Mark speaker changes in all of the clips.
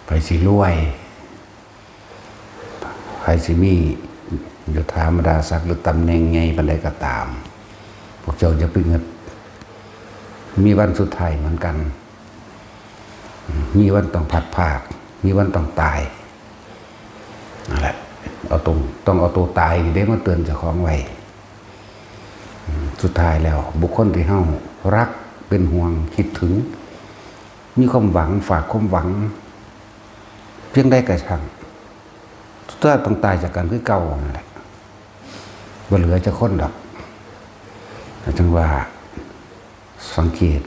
Speaker 1: ไผสิรวยไผสิมียศถาบรรดาศักดิ์หรือตำแหน่งไงปานใดก็ตามพวกเจ้าจะไปเงินมีวันสุดท้ายเหมือนกันมีวันต้องพัดภาคมีวันต้องตายนั่นแหละต้องเอาตัวตายได้มาเตือนเจ้าของไว้สุดท้ายแล้วบุคคลที่เฮารักเป็นห่วงคิดถึงมีความหวังฝากความหวังเพียงได้กระชังสุดท้ายต้องตายจากกันคือเก่านั่นแหละบ่เหลือจะค้นดอกจังว่าสังเกต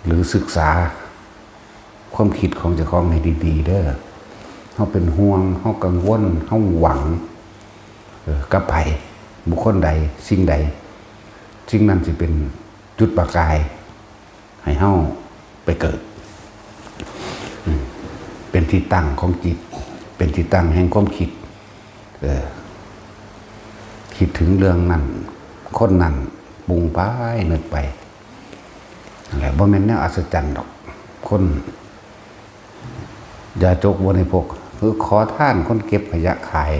Speaker 1: หรือศึกษาความคิดของเจ้าของให้ดีๆเด้อเฮาเป็นห่วงเฮากังวลเฮาหวังกับไผบุคคลใดสิ่งใดสิ่งนั้นสิเป็นจุดประกายให้เฮาไปเกิดเป็นที่ตั้งของจิตเป็นที่ตั้งแห่งความคิดคิดถึงเรื่องนั้นคนนั้นปรุงไปนึกไปอะไรบ่แม่นแนวอัศจรรย์ดอกคนอย่าจกบ่ในพวกคือขอท่านคนเก็บขยะขาย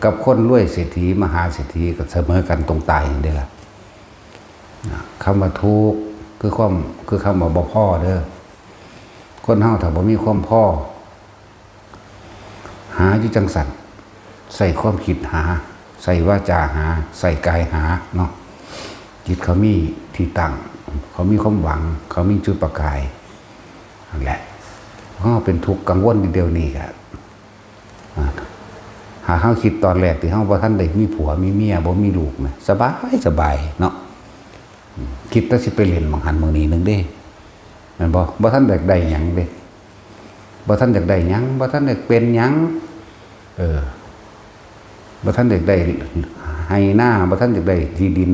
Speaker 1: กับคนรวยเศรษฐีมหาเศรษฐีก็เสมอกันตรงตายอย่างเดียวล่ะคำว่าทุกข์คือคำว่าบ่พ่อเด้อคนเฮาถ้าบ่มีความพ่อหาอยู่จังสันใส่ความคิดหาใส่วาจาหาใส่กายหาเนาะจิตเขามีที่ตั้งเขามีความหวังเขามีจุดประกายนั่นแหละเฮาเป็นทุกข์กังวลเดียวนี้ก็หาเฮาคิดตอนแรกที่เฮาบ่ทันได้มีผัวมีเมียบ่มีลูกนะสบายเนาะคิดแต่สิไปเล่นบางหันบางนี้นึงเด้แม่นบ่ทันอยากได้หยังเด้บ่ทันอยากได้หยังบ่ทันอยากเป็นหยังบ่ทันอยากได้ให้หน้าบ่ทันอยากได้ที่ดิน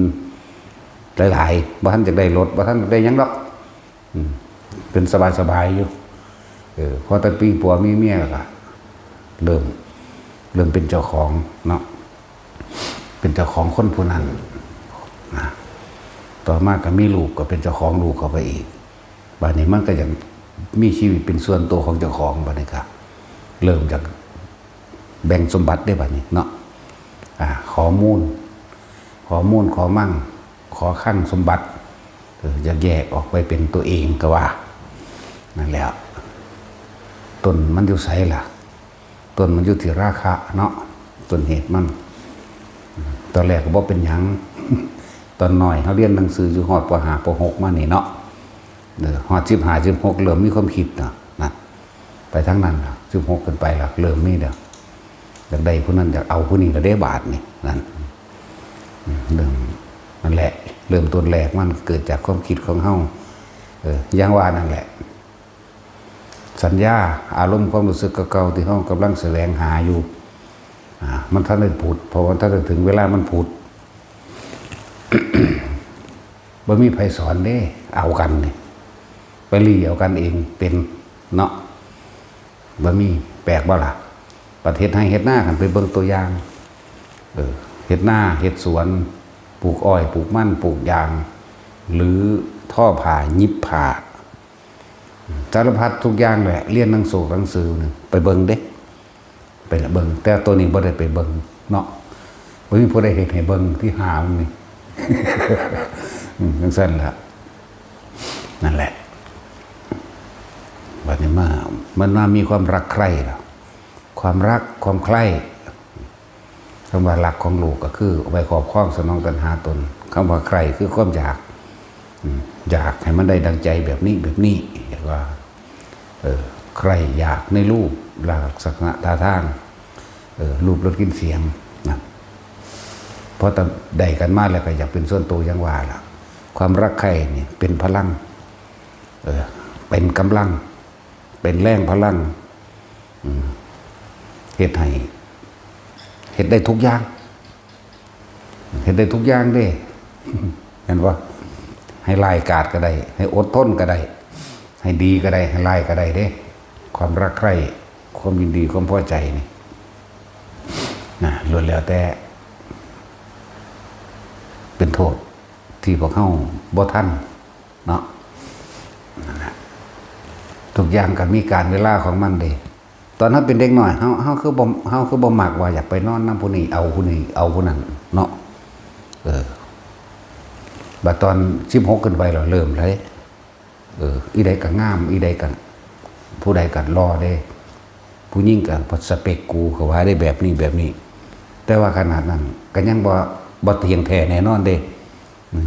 Speaker 1: หลายๆบ่ทันอยากได้รถบ่ทันอยากได้หยังดอกเป็นสบายอยู่พอแต่ปีผัวมีเมียก็เริ่มเป็นเจ้าของเนาะเป็นเจ้าของคนผู้นั้นนะต่อมาก็มีลูกก็เป็นเจ้าของลูกเข้าไปอีกบัดนี้มันก็ยังมีชีวิตเป็นส่วนตัวของเจ้าของบัดนี้ครับเริ่มจากแบ่งสมบัติได้บัดนี้เนาะขอมูลขอมั่งขอขั้นสมบัติจะแยกออกไปเป็นตัวเองก็ว่านั่นแหละต้นมันอยู่ไสล่ะต้นมันอยู่ที่ราคะเนาะต้นเหตุมันตอนแรกก็บ่เป็นหยังตอนน้อยเขาเรียนหนังสืออยู่ฮอดป.5 ป.6 มานี่เนาะฮอด15 16เริ่มมีความคิดนะไปทั้งนั้นล่ะ16ขึ้นไปล่ะเริ่มมีแล้วอยากได้ผู้นั้นอยากเอาผู้นี้ก็ได้บาทนี่นั่นเรื่องนั่นแหละเริ่มต้นแรกมันเกิดจากความคิดของเฮาอย่างว่านั่นแหละสัญญาอารมณ์ความรู้สึกเก่าๆที่เฮากำลังแสวงหาอยู่มันท่านได้ผุดเพราะว่าถ้าถึงเวลามันผุด บ่มีไผสอนเด้เอากันนี่ไปรีเอากันเองเป็นเนาะบ่มีแปลกบ่ล่ะประเทศให้เฮ็ดหน้ากันไปเบิ่งตัวอย่างเฮ็ดหน้าเฮ็ดสวนปลูกอ้อยปลูกมันปลูกยางหรือท่อผ่ายิบผ่าสารพัดทุกอย่างแหละเรียนหนังสือนึงไปเบิ่งเด้ไปเบิ่งแต่ตัวนี้บ่ได้ไปเบิ่งเนาะบ่มีผู้ใดเฮ็ดให้เบิ่งที่หามันนี่ จังซั่นล่ะนั่นแหละบัดนี้มันมามีความรักใคร่แล้วความรักความใคร่คำว่ารักของลูกก็คือไว้ครอบครองสนองตัณหาตนคำว่าใคร่คือความอยากให้มันได้ดังใจแบบนี้เรียกว่าใครอยากในรูปลักษณะท่าทางรูปรสกลิ่นเสียงนะเพราะแต่ได้กันมาแล้วก็อยากเป็นส่วนตัวยังว่าล่ะความรักใครนี่เป็นพลังเป็นกำลังเป็นแรงพลังเฮ็ดให้เฮ็ดได้ทุกอย่างเฮ็ดได้ทุกอย่างเด้เห็นว่าให้ลายกาดก็ได้ให้อดทนก็ได้ให้ดีก็ได้ให้ลายก็ได้เด้ความรักใคร่ความยินดีความพอใจนี่นะล้วนแล้วแต่เป็นโทษที่พวกเขาบ่ทันเนาะนั่นแหละ ทุกอย่างก็มีการเวลาของมันเด้ตอนนั้นเป็นเด็กน้อยเฮาคือบ่มักว่าอยากไปนอนนำผู้นี้เอาผู้นี้เอาผู้นั้นเนาะบัดตอน16ขึ้นไปแล้วเริ่มเลยอีใดก็งามอีใดก็ผู้ใดก็รอเด้ผู้หญิงก็พอสเปคกูก็ว่าได้แบบนี้แต่ว่าขนาดนั้นก็ยังบ่เที่ยงแท้แน่นอนเด้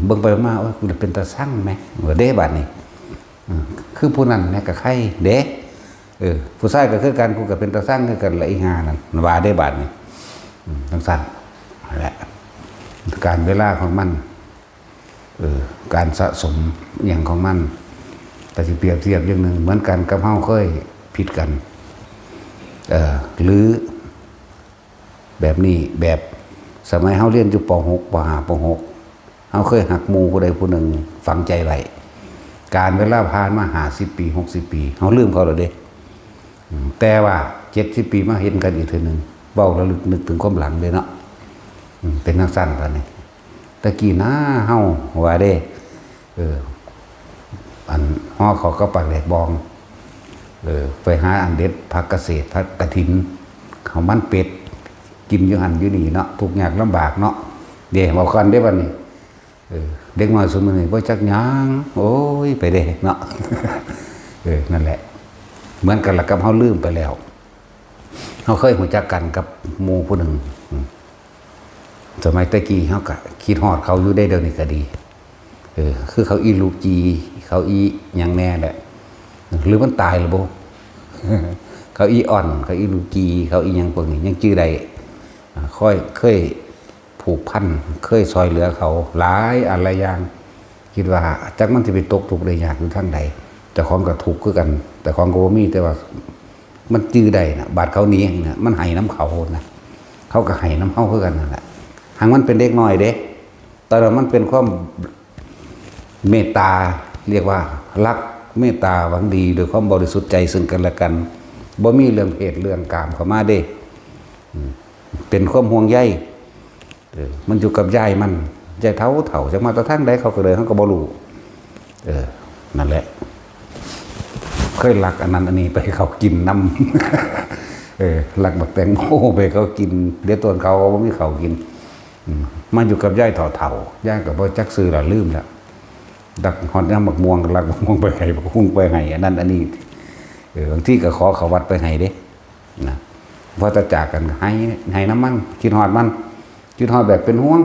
Speaker 1: เบิ่งไปมาโอ้ยกูเป็นตาสั่งแหมว่าเด้บัดนี้คือผู้นั้นแหน่ก็ใครเด้ผู้ชายก็คือกันกูก็เป็นตาสั่งคือกันละอีห่านั่นว่าได้บัดนี้จังซั่นแหละการเวลาของมันการสะสมอย่างของมันแต่สิเปรียบเทียบอย่างหนึ่งเหมือนกันกับเฮาเคยผิดกันหรือแบบนี้แบบสมัยเฮาเรียนอยู่ป .6 ป .5 ป .6 เฮาเคยหักหมู่ผู้ใดผู้หนึ่งฝังใจไว้การเวลาผ่านมา50ปี60ปีเฮาลืมเขาแล้วเด้แต่ว่า70ปีมาเห็นกันอีกเทื่อนึงเว้าระลึกนึกถึงความหลังเด้เนาะเป็นนักสั้นตอนนี้ตะกี้นะเฮาว่าเด้อันห่อเขาก็ปากแหลกบองไปหาอันเด็ดผักเกษตรผักกระถินข้าวมันเป็ดกินอยู่หันอยู่นี่เนาะทุกยากลำบากเนาะเดี๋ยวบอกกันได้บัดนี้เด็กน้อยสมัยนี้บ่จักหยังโอ้ยไปเด้เนาะนั่นแหละเหมือนกันละกับเฮาลืมไปแล้วเฮาเคยรู้จักกันกับหมู่ผู้หนึ่งสมัยตะกี้เฮาก็คิดฮอดเขาอยู่ได้เดี๋ยวนี้ก็ดีคือเขาอีลูกจีเขาอีหยังแน่แหละหรือมันตายหรือบ่เขาอีอ่อนเขาอีลูกจีเขาอีหยังพวกนี้ยังชื่อใดเคยผูกพันเคยซอยเหลือเขาหลายอะไรอย่างคิดว่าจักมันสิไปตกทุกข์ได้ยากอยู่ทางใดแต่ของก็ทุกข์คือกันแต่ของก็บ่มีแต่ว่ามันจื้อได้น่ะบาดเขาหนีน่ะมันให้น้ำเขานะเขาก็ให้น้ำเฮาคือกันนั่นแหละหางมันเป็นเด็กน้อยเด้ตอนนั้นมันเป็นความเมตตาเรียกว่ารักเมตตาหวังดีโดยความบริสุทธิ์ใจซึ่งกันและกันบ่มีเรื่องเพศเรื่องกามเข้ามาเด้เป็นความห่วงใยมันอยู่กับยายมันยายเฒ่าจักมาแตะทางใดเขาก็เลยเขาก็บ่รู้นั่นแหละเคยรักอันนั้นอันนี้ไปเขากินน้ำรักบักแตงโมไปเขากินเดี๋ยวตัวเขาบ่มีเขากินมันอยู่กับยายเฒ่าๆยายก็บ่จักซื้อละลืมแล้วดักฮอดยามบักม่วงก็รักบักม่วงไปให้บักหุ่งไปให้อันนั้นอันนี้บางทีก็ขอเขาวัดไปให้เด้นะพอจะจากกันให้น้ำมันคิดฮอดมันคิดฮอดแบบเป็นห่วง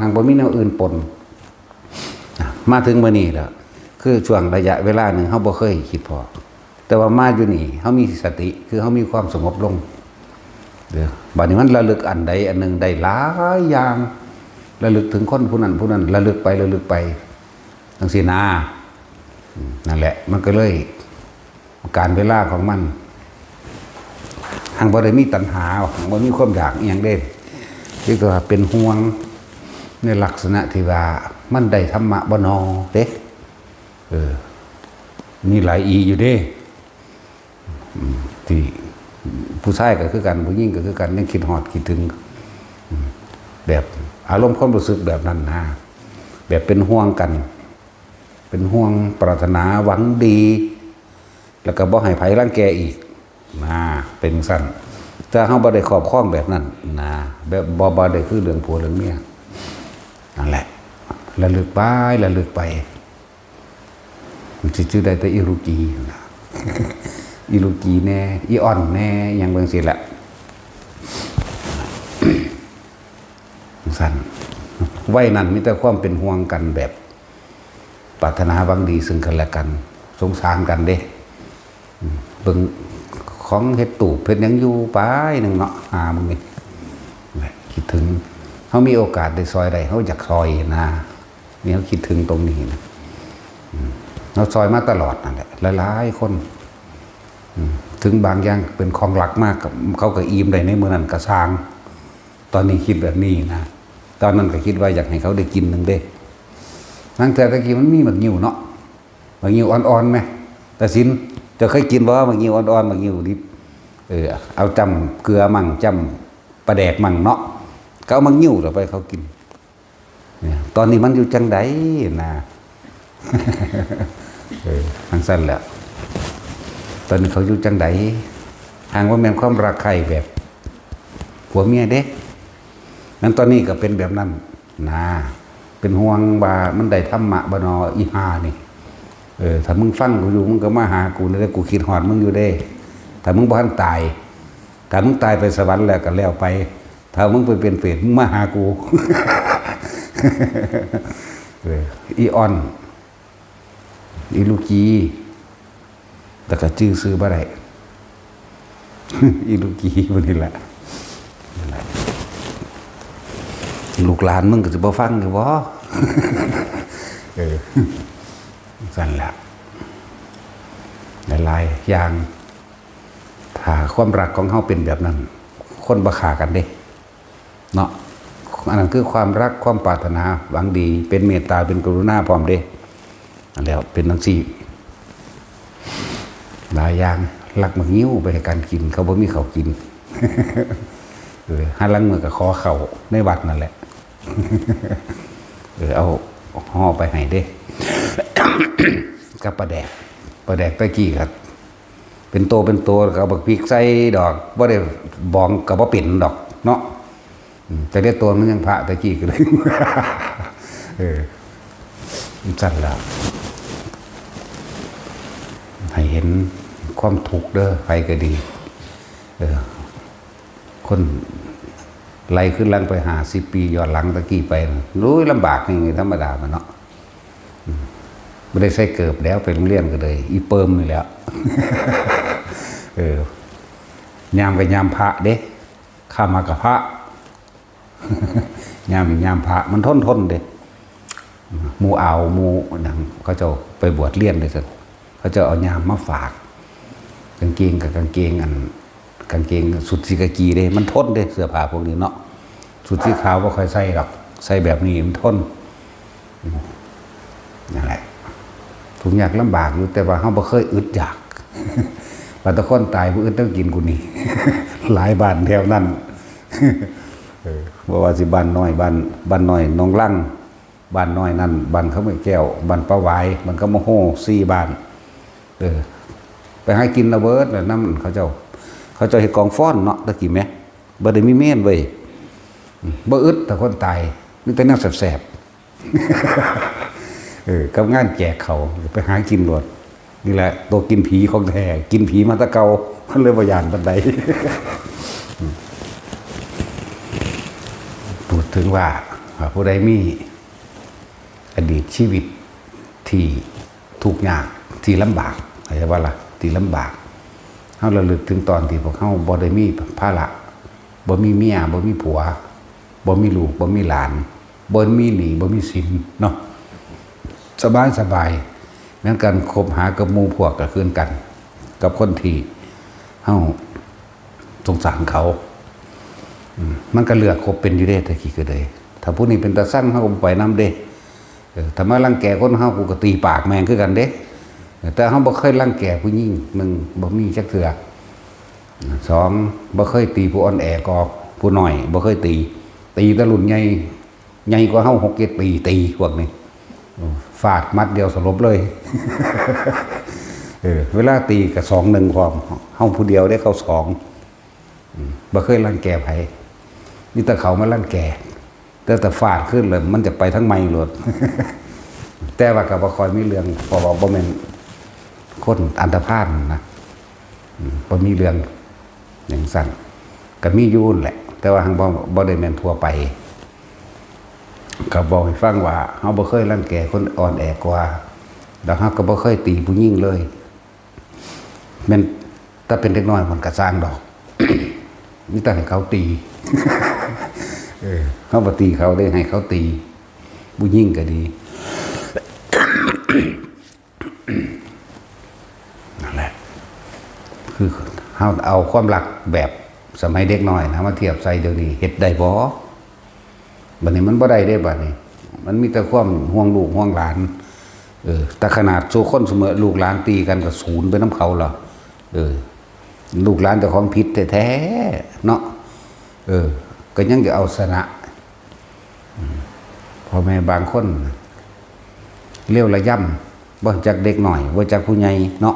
Speaker 1: ทางบ่มีแนวอื่นปนมาถึงมื้อนี้แล้วคือช่วงระยะเวลาหนึ่งเฮาบ่เคยคิดพอแต่ว่ามาอยู่นี่เฮามีสติคือเฮามีความสงบลงบัดนี้มันระลึกอันใดอันหนึ่งได้หลายอย่างระลึกถึงคนผู้นั้นระลึกไปจังซี่นะนั่นแหละมันก็เลยการเวลาของมันทางบ่ได้มีตัณหาบ่มีความอยากอีหยังเด้ที่ตัวเป็นห่วงในลักษณะที่ว่ามันได้ธรรมะบ่นอเด้มีหลายอีอยู่เด้ที่ผู้ชายก็คือกันผู้หญิงก็คือกันยังคิดฮอดคิดถึงแบบอารมณ์ความรู้สึกแบบนั้นนะแบบเป็นห่วงกันเป็นห่วงปรารถนาหวังดีแล้วก็บ่ให้ไผรังแกอีกเป็นสั่นแต่เฮาบ่ได้ครอบครองแบบนั้นนะแบบบ่ได้คือเรื่องผัวเรื่องเมียนั่นแหละระลึกไปมันสิชื่อได้แต่อีรูจีนะอีลูกีแน่อีอ่อนแน่ยังเบิ่งสิละสั่นไว้นั่นมีแต่ความเป็นห่วงกันแบบปรารถนาหวังดีซึ่งกันและกันสงสารกันเด้เบิ่งของเฮ็ดตูบเฮ็ดหยังอยู่ไปนึงเนาะมึงนี่คิดถึงเฮามีโอกาสได้ซอยใดเฮาอยากซอยนะนี่เฮาคิดถึงตรงนี้นะเราซอยมาตลอดนั่นแหละหลายๆคนถึงบางอย่างเป็นของหลักมากเขาก็อิ่มได้ในมื้อนั้นก็สร้างตอนนี้คิดแบบนี้นะตอนนั้นก็คิดว่าอยากให้เขาได้กินนึงเด้นั่งแต่ตะกี้มันมีหมักงิ้วเนาะหมักงิ้วอ่อนๆไหมแต่สินจะเคยกินบ่หมักงิ้วอ่อนๆหมักงิ้วดิบเอาจำเกลือมั่งจำปลาแดกมั่งเนาะก็เอาหมักงิ้วต่อไปเขากินเนี่ยตอนนี้มันอยู่จังไดนะทางสั้นแหละ ตอนนี้เขาอยู่จังไดหางว่าแม่นความรักใครแบบผัวเมียเด้นั้นตอนนี้ก็เป็นแบบนั้นนะเป็นห่วงบามันได้ธรรมะบนออีหานี่ถ้ามึงฟังกูอยู่มึงก็มาหากูแล้วกูคิดหอดมึงอยู่เด้ถ้ามึงบ่ทันตายถ้ามึงตายไปสวรรค์แล้วก็แล้วไปถ้ามึงไปเป็นเปรตมึงมาหากูอีออนอีลูกีแต่ก็ชื่อซื้อบ่ได้อีลูกีมันนี่แหละลูกหลานมึงก็จะบ่ฟังหรือบ่สั่นแหละหลายๆอย่างถ้าความรักของเฮาเป็นแบบนั้นคนบ่ฆ่ากันเด้เนาะอันนั้นคือความรักความปรารถนาหวังดีเป็นเมตตาเป็นกรุณาพร้อมเด้อันแล้วเป็นจังซี่หลายอย่างรักมักงิ้วไปให้กันกินเขาบ่มีข้าวกินหาลังมือก็ขอข้าวในวัดนั่นแหละเอาห่อไปให้เด้ กับปลาแดกตะกี้ครับเป็นโตก็เอาบักพริกใส่ดอกบ่ได้บองก็บ่เป็นดอกเนาะแต่ได้ตัวมันยังพระตะกี้ก็เลยสั่นแล้วให้เห็นความทุกข์เด้อใครก็ดีคนไล่ขึ้นหลังไป50 ปีย้อนหลังตะกี้ไปรู้ลำบากยังไงธรรมดามันเนาะไม่ได้ใส่เกิบแล้วไปโรงเรียนก็เลยอีเปิมนี่แหละยามกับยามพระเด้ข้ามากับพระยามพระมันทนเด้หมู่เอาหมู่นังเขาจะไปบวชเรียนเลยสิเขาจะเอายามมาฝากกางเกงกับกางเกงกางเกงสุดสีกากีเด้มันทนเด้เสื้อผ้าพวกนี้เนาะสุดสีขาวก็ค่อยใส่หรอกใส่แบบนี้มันทนนั่นแหละทุกอย่างลำบากอยู่แต่ว่าเขาบ่เคยอึดอยากบางตะคนตายผู้อื่นต้องกินกูนี่ หลายบ้านแถวนั้นว่าสิบ้านน้อยบ้านน้อยน้องลั่งบ้านน้อยนั่นบ้านเขาไม่แก้วบ้านป้าไว้บ้านเขาโมโห4 บ้านไปให้กินระเบิดแล้วน้ำเขาเจ้าเห็ดกองฟ้อนเนาะตะกี้แม่บ่ได้มีเม่นเว้ยบ่อึดแต่คนตายนี่แต่นั่งแสบๆกับงานแจกเขาไปหากินรวดนี่แหละตัวกินผีของแท้กินผีมาตะเกามันเลยบ่ยานบันไดพูดถึงว่าผู้ใดมีอดีตชีวิตที่ทุกข์ยากที่ลำบากอะไรว่าล่ะที่ลำบากเฮาระลึกถึงตอนที่พวกเฮาบ่ได้มีภาระบ่มีเมียบ่มีผัวบ่มีลูกบ่มีหลานบ่มีหนี้บ่มีสินเนาะสบายเหมือนกันคบหากับหมู่พวกก็คือกันกับคนที่เฮาสงสารเขามันก็เลือกคบเป็นอยู่เด้ตะกี้ก็เลยถ้าผู้นี้เป็นตาสั่งเฮาก็ไปนำเด้ถ้ามารังแกคนเฮากูก็ตีปากแม่งคือกันเด้แต่เฮาบ่เคยรังแกผู้หญิง1บ่มีจักเทื่อ2บ่เคยตีผู้อ่อนแอก็ผู้น้อยบ่เคยตีแต่รุ่นใหญ่กว่าเฮา6-7 ปีตีพวกนี้ฟาดมัดเดียวสลบเลยเวลาตีก็2-1พร้อมเฮาผู้เดียวได้เข้า2บ่เคยรังแกไผนี่แต่เขามารังแกแต่ฟาดขึ้นเลยมันจะไปทั้งไม้โลดแต่ว่าก็บ่ค่อยมีเรื่องเพราะว่าบ่แม่นคนอันธพาลนะบ่มีเรื่องอย่างสั้นก็มีอยู่แหละแต่ว่าทางบ่ได้แม่นทั่วไปก็บอกให้ฟังว่าเฮาบ่เคยรังแกคนอ่อนแอกว่าแล้วเฮาก็บ่เคยตีผู้หญิงเลยแม่นถ้าเป็นเด็กน้อยมันก็สร้างดอก มีแต่ให้เขาตีเขาบ่ตีเขาได้ให้เขาตีผู้หญิงก็ดีนั่นแหละคือเอาความรักแบบสมัยเด็กน้อยนะมาเทียบใส่เดี๋ยวนี้เฮ็ดได้บ่บัดนี้มันบ่ได้เด้บัดนี้มันมีแต่ความห่วงลูกห่วงหลานแต่ขนาดโซคนเสมอลูกหลานตีกันก็ศูนย์ไปน้ำเขาเหรอลูกหลานแต่ของผิดแท้ๆเนาะก็ยังจะเอาชนะพ่อแม่บางคนเลี้ยวระย่ำบ่จากเด็กหน่อยบ่จากผู้ใหญ่เนาะ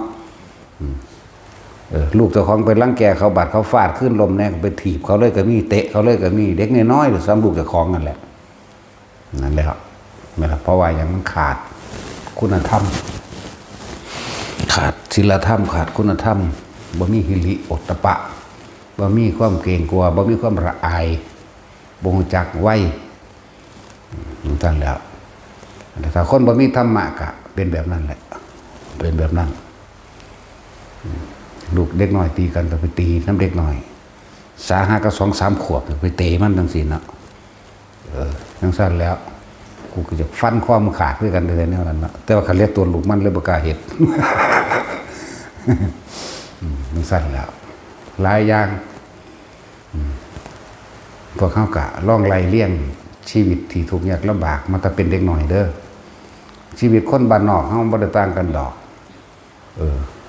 Speaker 1: ลูกเจ้าของไปรังแกเขาบาดเขาฟาดขึ้นลมแน่ไปถีบเขาเลยก็มีเตะเขาเลยก็มีเด็กน้อยๆหรือซ้ำลูกเจ้าของนั่นแหละนั่นแหละไม่ละเพราะว่าอย่างมันขาดคุณธรรมขาดศีลธรรมขาดคุณธรรมบ่มีหิริโอตตัปปะบ่มีความเกรงกลัวบ่มีความละอายบ่รู้จักไว้นั่นแหละแต่ถ้าคนบ่มีธรรมะก็เป็นแบบนั้นแหละเป็นแบบนั้นลูกเด็กน้อยตีกันก็ไปตีน้ำเด็กน้อยสาหัสก็2-3 ขวบไปเตะมันจังซี่เนาะจังซั่นแล้วกูก็จะฟันข้อมือขาดด้วยกันเลยเนี่ยนั่นนะแต่ว่าคันเรียกตัวลูกมันเลยบ่กล้าเฮ็ดจังซั่นแล้วหลายอย่างพวกเขากะล่องไล่เลี้ยงชีวิตที่ทุกข์ยากลำบากมันจะเป็นเด็กหน่อยเด้อชีวิตคนบ้านนอกเขาบ่ได้ต่างกันดอก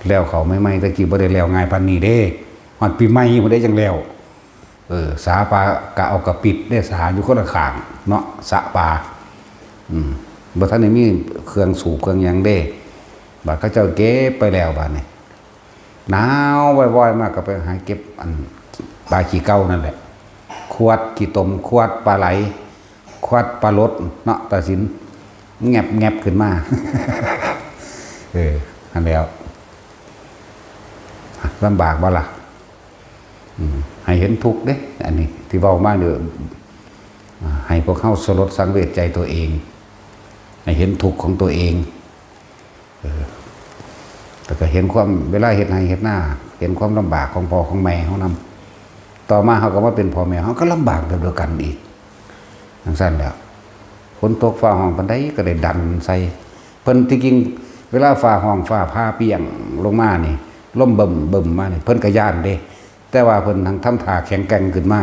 Speaker 1: แล้วเขาไม่ตะกี้บ่ได้แล้วง่ายปานนี้เด้ฮอดปีใหม่บ่ได้จังแล้วสาปลากะเอากะปิดได้สาอยู่คนละข้างเนาะสะปลาบ่ทันได้มีเครื่องสูบเครื่องหยังเด้บัดเขาเจ้าเก็บไปแล้วบัดนี้หนาวบ่อยๆมากก็ไปหาเก็บอันปลาขี้เก่านั่นแหละขวดขี้ตมขวดปลาไหลขวดปลารสเนาะตาสินแงบขึ้นมาอันแล้วลำบากบ่ล่ะให้เห็นทุกข์เด้อันนี้ที่เว้ามาเด้อให้พวกเขาสลดสังเวชใจตัวเองให้เห็นทุกข์ของตัวเองแต่ก็เห็นความเวลาเฮ็ดให้เฮ็ดหน้าเห็นความลำบากของพ่อของแม่เขานำต่อมาเขาก็มาเป็นพ่อแม่เขาก็ลำบากแบบเดียวกันอีกจังซั่นแล้วฝนตกฟ้าห้องปานใดก็ได้ดันใส่เพิ่นที่จริงเวลาฟ้าห้องฟ้าผ้าเปียงลงมานี่ล่มเบิ่มมานี่เพิ่นก็ย่านเด้แต่ว่าเพิ่นทางทำท่าแข็งแกร่งขึ้นมา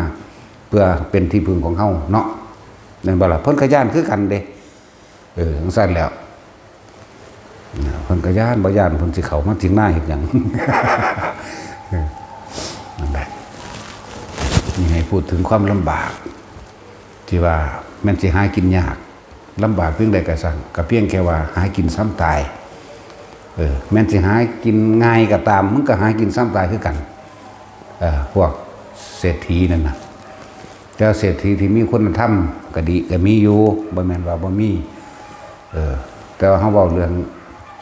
Speaker 1: เพื่อเป็นที่พึ่งของเฮาเนาะนั่นบ่ล่ะเพิ่นก็ย่านคือกันเด้จังซั่นแล้วเพิ่นก็ย่านบ่ย่านเพิ่นสิเข้ามาถึงหน้าเฮ็ดหยังนั่นแหละนี่ให้พูดถึงความลำบากที่ว่าแม่นสิหากินยากลำบากเพียงใดก็สั่งก็เพียงแค่ว่าหากินซ้ำตายแม่นสิหากินง่ายก็ตามมันก็หากินซ้ำตายคือกันพวกเศรษฐีนั่นน่ะแต่เศรษฐีที่มีคุณธรรมก็ดีก็มีอยู่บ่แม่นว่าบ่มีแต่ว่าเฮาเว้าเรื่อง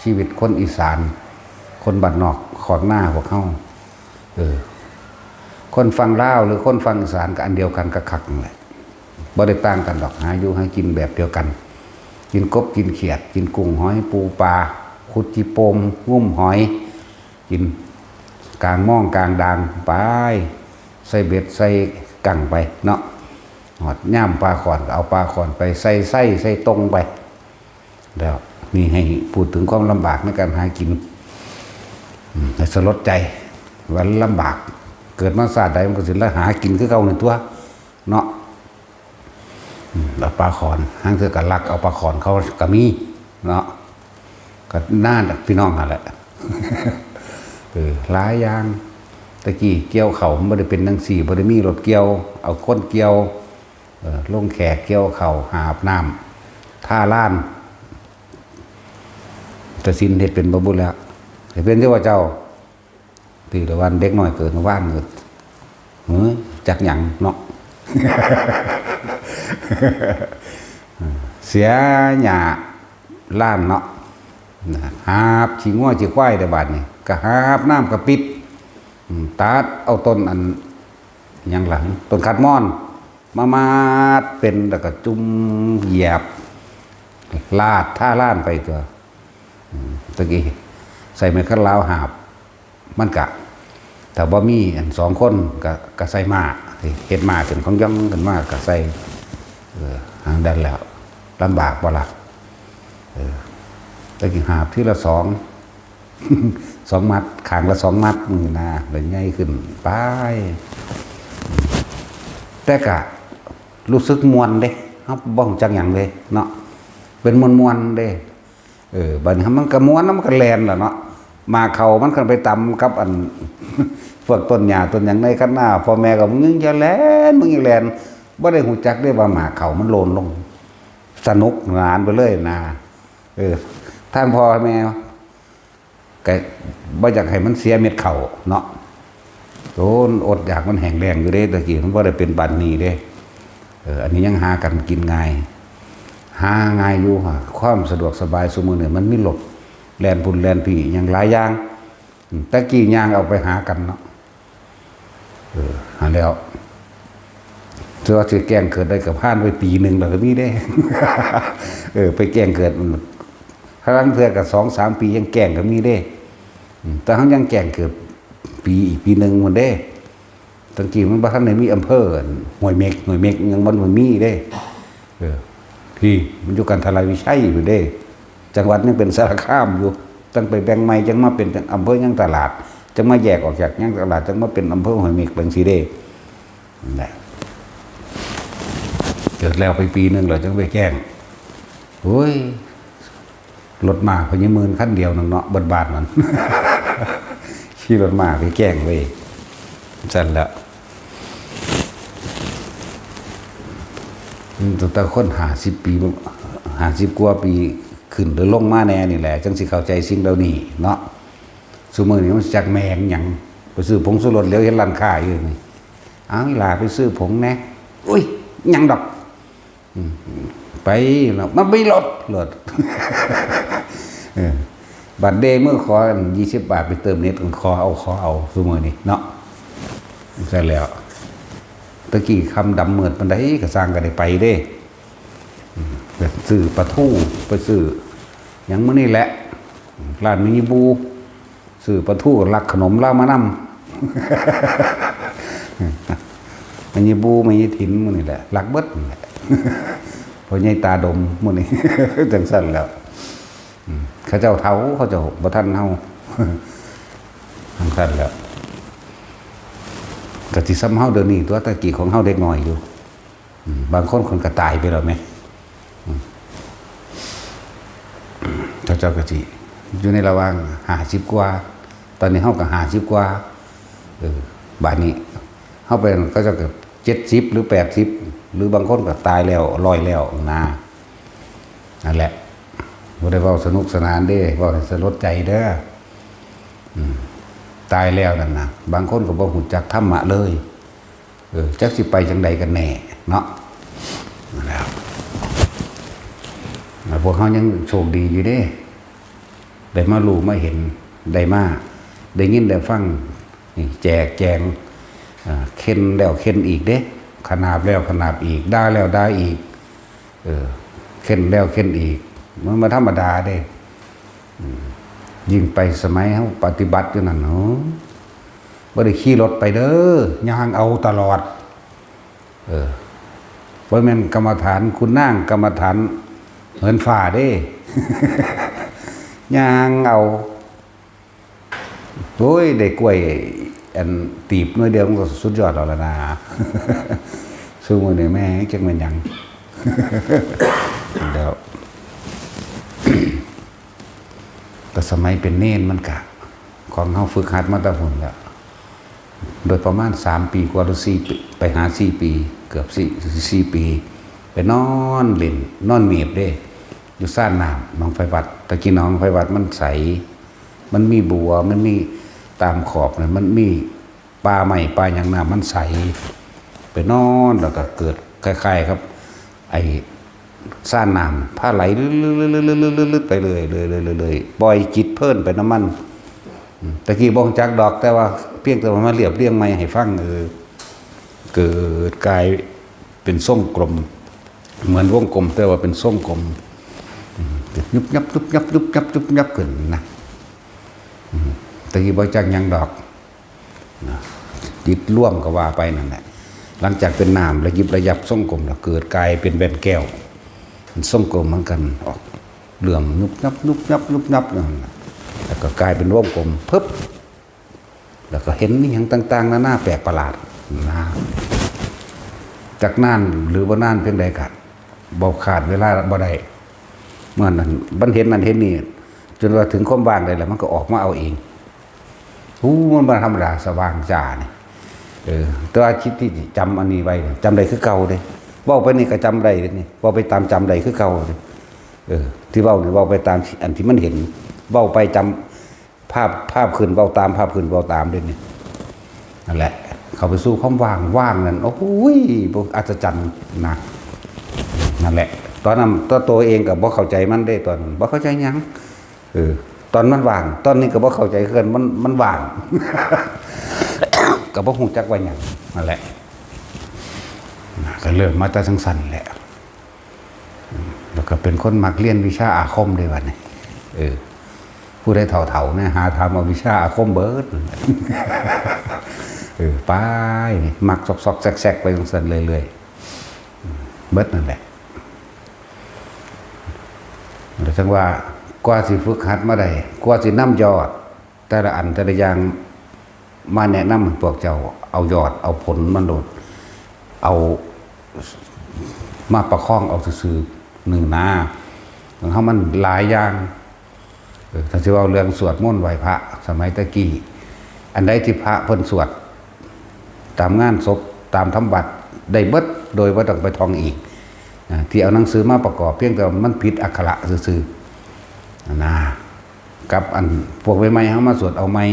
Speaker 1: ชีวิตคนอีสานคนบ้านนอกขอดหน้าพวกเฮาคนฟังลาวหรือคนฟังอีสานก็อันเดียวกันก็คักนั่นแหละบ่ได้ต่างกันดอกหาอยู่หากินแบบเดียวกันกินกบกินเขียดกินกุ้งหอยปูปลาขุดจิโปมงุ้มหอยกินกลางม่องกลางดางไปใส่เบ็ดใส่กั่งไปเนาะหอดย่ามปลาขอนก็เอาปลาขอนไปใส่ไส้ใส่ตรงไปแล้วนี่ให้พูดถึงความลำบากในการหากินให้สลดใจวันลำบากเกิดมาศาสตร์ใดมันก็สิแล้วหากินคือเก่าหนึ่งตัวเนาะแล้วปลาขอนห้างเธอก็ลักเอาปลาขอนเขาก็มีเนาะก็น่าพี่น้องนั่นแหละหลายอย่างตะกี้เกี่ยวเขาไม่ได้เป็นนังสี่ไม่ได้มีรถเกี่ยวเอาก้นเกี่ยวลงแขกเกี่ยวเขาหาบน้ำท่าล้านแต่สินเห็ดเป็นบบุญแล้วเห็ดเป็นที่ว่าเจ้าตีละวันเด็กน้อยเกิดมาว่านเกิดจักหยังเนาะ เสียหญ้าล้านเนาะหาบฉีง้อฉีควายได้บาดนี่ก็หาบน้ำกระปิดตัดเอาต้นอันยังหลังต้นคัดม่อนมาดเป็นแล้วก็จุ่มเหยียบลาดท่าล้านไปตัวตะกี้ใส่ไม้คันลาวหาบมันกะแต่บ่มีอัน2 คนก็ใส่มาเฮ็ดมาถึงของย่องกันมากก็ใส่หางดันแล้วลำบากบ่ล่ะตะกี้หาบที่ละ2 มัดขางละ2 มัดมือหน้าเลยง่ายขึ้นไปแต่กะรู้สึกมวนเด้ครับบ้องจังอย่างเลยเนาะเป็นมวนเด้บัดนี้มันก็ม้วนมันก็แลนล่ะเนาะมาเขามันกันไปตำกับอันพวกต้นหญ้าต้นหยังในคันหน้าพ่อแม่ก็มึงอย่าแลนมึงอย่าแลนบ่ได้ฮู้จักได้ว่าหมาเขามันโลนลงสนุกงานไปเลยนะท่านพ่อแม่ ก็บ่อยากให้มันเสียเม็ดเข่าเนาะโดนอดอยากมันแห้งแล้งอยู่เด้ตะกี้มันบ่ได้เป็นบัดนี้เด้อันนี้ยังหากันกินง่ายหาง่ายอยู่ค่ะความสะดวกสบายซุมื้อนี้มันมีรถแล่นพุ่นแล่นพี่อย่างหลายอย่างตะกี้ย่างเอาไปหากันเนาะหาแล้วเชื่อว่าสิแกล้งเกิดได้กับผ่านไปปีนึงแล้วก็มีได้ ไปแกล้งเกิดครั้งเทื่อก็ 2-3 ปียังแกล้งก็มีได้แต่เฮายังแกล้งเกิดปีอีกปีนึงมันเด้ตะกี้มันบ่ทันได้มีอำเภอห้วยเม็กยังบ่มีเด้ที่มันอยู่กันทลายวิชัยอยู่เด้จังหวัดยังเป็นสารคามอยู่ตั้งไปแบ่งใหม่จังมาเป็นอำเภอยังตลาดจังมาแยกออกจากยังตลาดจังมาเป็นอำเภอห้วยเม็กจังซี่เด้นั่นแหละเกิดแล้วไปปีนึงแล้วจังไปแจ้งโอ้ยรถมาพญมื่นคันเดียวนึงเนาะเบิดบาทมัน ขี่รถมาไปแจ้งเว้ยจันแล้วแต่คน50 ปี50 กว่าปีขึ้นหรือลงมาแน่นี่แหละจังสิเข้าใจสิ่งเหล่านี้เนาะซุมื้อนี้มันจักแม่งหยังไปซื้อผงชูรสแล้วเห็นร้านค้าอยู่นี่เอาอีหลาไปซื้อผงแน่อุ้ยหยังดอกไปแล้วมันไม่ลด บัตรเดย์เมื่อขอ20 บาทไปเติมเน็ตขอเอาซุมื้อนี้เนาะใช่แล้วตะกี้คำดำเมิดปานใดก็สร้างก็ได้ไปเด้ไปซื้อปลาทูไปซื้อหยังมื้อนี้แหละร้านมีบูซื้อปลาทูลักขนมลาวมานำ มันมีบูมันมีถิ่นมื้อนี้แหละลักเบิดนี่แหละพอใหญ่ตาดมมื้อนี้ จังซั่นแล้วเขาเจ้าเฒ่าเขาเจ้าบ่ทันเฮา จังซั่นแล้วก็สิซ้ำเฮาเดี๋ยวนี้ตัวตะกี้ของเฮาเด็กน้อยอยู่บางคนก็ตายไปแล้วแม่เจ้าก็สิอยู่ในระหว่าง50 กว่าตอนนี้เฮาก็50 กว่าบัดนี้เฮาเป็นก็จะเกือบ70หรือ80หรือบางคนก็ตายแล้ว100แล้วนะนั่นแหละบ่ได้เว้าสนุกสนานเด้เว้าให้สลดใจเด้อตายแล้วนั่นนะบางคนก็บ่รู้จักธรรมะเลยจักสิไปจังใดกันแน่เนาะแล้วพวกเขายังโชคดีอยู่เด้ได้มารู้มาเห็นได้มาได้ยินได้ฟังนี่แจกแจงเค้นแล้วเค้นอีกเด้ขนาบแล้วขนาบอีกด่าแล้วด่าอีกเค้นแล้วเค้นอีกมันมาธรรมดาเด้ยิ่งไปสมัยเขาปฏิบัติอยู่นั่นเนาะบ่ได้ขี่รถไปเด้อย่างเอาตลอดบ่แม่นกรรมฐานคุณนางกรรมฐานเหินฟ้าเด้ ย่างเอาโอ้ยได้กล้วยอันตีบหน่วยเดียวมันก็สุดยอดแล้วนะ สู้มื้อนี้แม่จักแม่นหยัง เดี๋ยว ก็สมัยเป็นเนนมันกะของเฮาฝึกหัดมาแต่พุ่นแล้วโดยประมาณ3 ปีกว่าหรือ4 ปีไปหา4 ปีเกือบ4 ปีไปนอนเล่นนอนเมียบเด้อยู่ซ่านน้ำหนองไฟวัดตะกี้หนองไฟวัดมันใสมันมีบัวมันมีตามขอบมันมีปลาใหม่ปลาหยังน้ำมันใสไปนอนแล้วก็เกิดคล้ายๆครับไอ้ซ่านน้ำผ้าไหลลึดๆๆๆๆไปเลยปล่อยจิตเพิ่นไปน้ำมันตะกี้บ่จักดอกแต่ว่าเพียงแต่ว่ามาเรียบเรียงใหม่ให้ฟังเกิดกลายเป็นทรงกลมเหมือนวงกลมแต่ว่าเป็นทรงกลมยุบยับยุบยับยุบยับยุบยับขึ้นนะตะกี้บ่จักหยังดอกจิตร่วมก็ว่าไปนั่นแหละหลังจากเป็นน้ำระยิบระยับทรงกลมแล้วเกิดกลายเป็นแบนแก้วมันทรงกลมเหมือนกันออกเหลื่อมยุบยับยุบยับยุบยับนั่นแล้วก็กลายเป็นวงกลมพึบแล้วก็เห็นอย่างต่างๆนานาแปลกประหลาดนะจากนั่นหรือว่านั่นเพียงใดกัดบ่ขาดเวลาบ่ได้เมื่อนั้นบันเห็นนั่นเห็นนี่จนว่าถึงความว่างได้แล้วมันก็ออกมาเอาเองมันบ่ธรรมดาสว่างจ้านี่แต่ว่าคิดที่จำอันนี้ไว้จำได้คือเก่าเด้เว้าไปนี่ก็จำได้นี่เว้าไปตามจำได้คือเก่าเด้ที่เว้านี่เว้าไปตามอันที่มันเห็นเว้าไปจำ ภาพขึ้นเบาตามภาพขึ้นเบาตามด้วยนี่นั่นแหละเขาไปสู้ความว่างนั่นโอ้โหอัศจรรย์นะนั่นแหละตอนนั้นตัวเองกับบ่เข้าใจมันได้ตอนบ่เข้าใจยังตอนมันว่างตอนนี้ก็บ่เข้าใจเกินมันว่าง ก็บ่ฮู้จักว่าหยังนั่นแหละก็เริ่มมาแต่สั้นๆแหละแล้วก็เป็นคนมักเรียนวิชาอาคมด้วยวันนี้ผู้ได้เถ่าๆเนี่ยหาทำเอาวิชาอาคมเบิร์ดไปมักซอกๆแซกๆไปตรงสันเรื่อยๆเบิร์ดนั่นแหละแต่จังว่ากว่าสิฝึกหัดมาได้กว่าสิน้ำยอดแต่ละอันแต่ละอย่างมาแนะนำพวกเจ้าเอายอดเอาผลมันโดดเอามาประคองเอาซื่อหนึ่งหน้าของเขามันหลายอย่างถ้าจะเอาเรื่องสวดมนต์ไหว้พระสมัยตะกี้อันใดที่พระเพิ่นสวดตามงานศพตามธรรมบัตรได้เบิดโดยว่าต้องไปท่องอีกที่เอาหนังสือมาประกอบเพียงแต่มันผิดอักขระซื่อๆนะกับอันพวกใบไม้เขามาสวดเอาไม้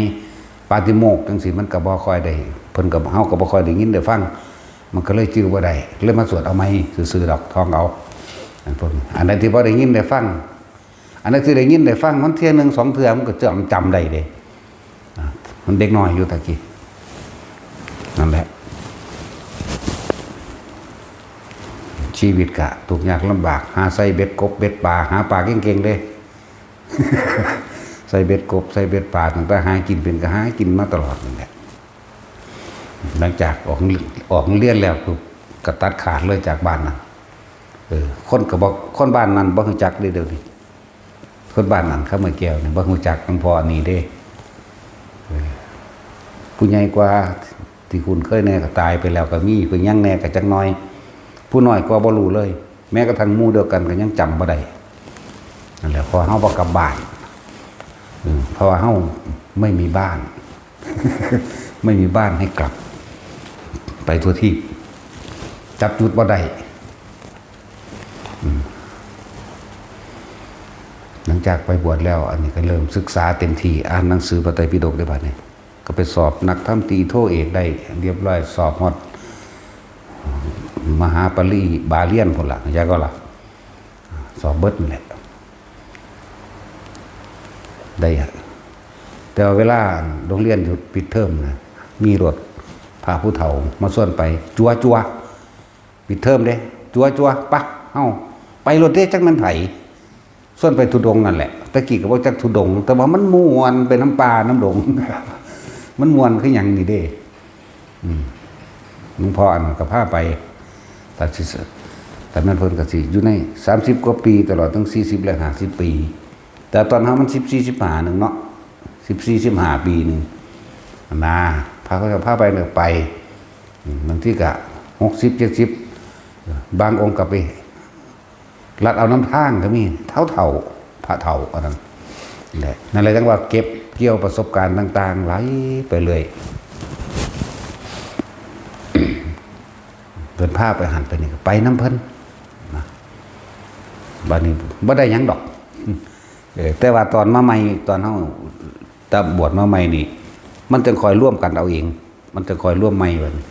Speaker 1: ปาติโมกข์จังสิมันก็บ่ค่อยได้เพิ่นกับเฮาก็บ่ค่อยได้ยินได้ฟังมันก็เลยจื้อบ่ได้เลยมาสวดเอาไม้ซื่อๆดอกท่องเอาอันใดที่บ่ได้ยินได้ฟังอันนั้นที่ได้ยินได้ฟังมันเที่ยนึง2เทื่อมันก็จำได้เด้มันเด็กน้อยอยู่ตะกี้นั่นแหละชีวิตกะทุกข์ยากลำบากหาใส่เบ็ดกบเบ็ดปลาหาปลาเก่งๆเด้ ใส่เบ็ดกบใส่เบ็ดปลาตั้งแต่หากินเป็นก็หากินมาตลอดนั่นแหละหลังจากออกเรียนแล้วก็ตัดขาดเลยจากบ้านนั้นคนก็บอกคนบ้านนั้นบ่รู้จักเดี๋ยวนี้คนบ้านนั้นเขาเมื่อแก้วเนี่ยบ่รู้จักหลวงพ่อนี่เด้ผู้ใหญ่กว่าที่คุณเคยแน่ก็ตายไปแล้วก็มีผู้ยังแน่ก็จักน้อยผู้น้อยกว่าบ่รู้เลยแม้กระทั่งหมู่เดียวกันก็ยังจำบ่ได้นั่นแหละพอเฮาบ่กลับบ้านเพราะว่าเฮาไม่มีบ้าน ไม่มีบ้านให้กลับไปทั่วที่จับจุดบ่ได้หลังจากไปบวชแล้วอันนี้ก็เริ่มศึกษาเต็มที่อ่านหนังสือพระไตรปิฎกได้บัดนี้ก็ไปสอบนักธรรมตรีโทเอกได้เรียบร้อยสอบฮอดมหาปริบาเลียนพุ่นล่ะยาก็ล่ะสอบเบิดนั่นแหละได้แต่เวลาโรงเรียนหยุดปิดเทอมนะมีรถพาผู้เฒ่ามาส่วนไปจัวปิดเทอมเด้จัวปะเอ้าไปรถเด้จักมันไผส่วนไปทุดงนั่นแหละตะกี้ก็บ่จักทุดงแต่ว่ามันม่วนเป็นน้ำปลาน้ำดง มันม่วนคือหยังนี่เด้หลวงพ่ออันก็พาไปตัดสิแต่นั้นเพิ่นก็สิอยู่ใน30กว่าปีตลอดทั้ง40และ50ปีแต่ตอนเฮามัน14-15นึงเนาะ14-15ปีนึงนะพาเขาจะพาไปเนี่ยไปบางทีก็60-70บางองค์ก็ไปลัดเอาน้ำทางก็มีเท่าพระเฒ่าอันนั้นแหละนั่นเลยจังว่าเก็บเกี่ยวประสบการณ์ต่างๆไหลไปเลยเดินผ้าไปหันไปนี่ไปน้ำเพิ่นนะบัดนี้บ่ได้หยังดอกแต่ว่าตอนมาใหม่ตอนเฮาตะบวชมาใหม่นี่มันจะคอยร่วมกันเอาเองมันจะคอยร่วมใหม่บัดนี้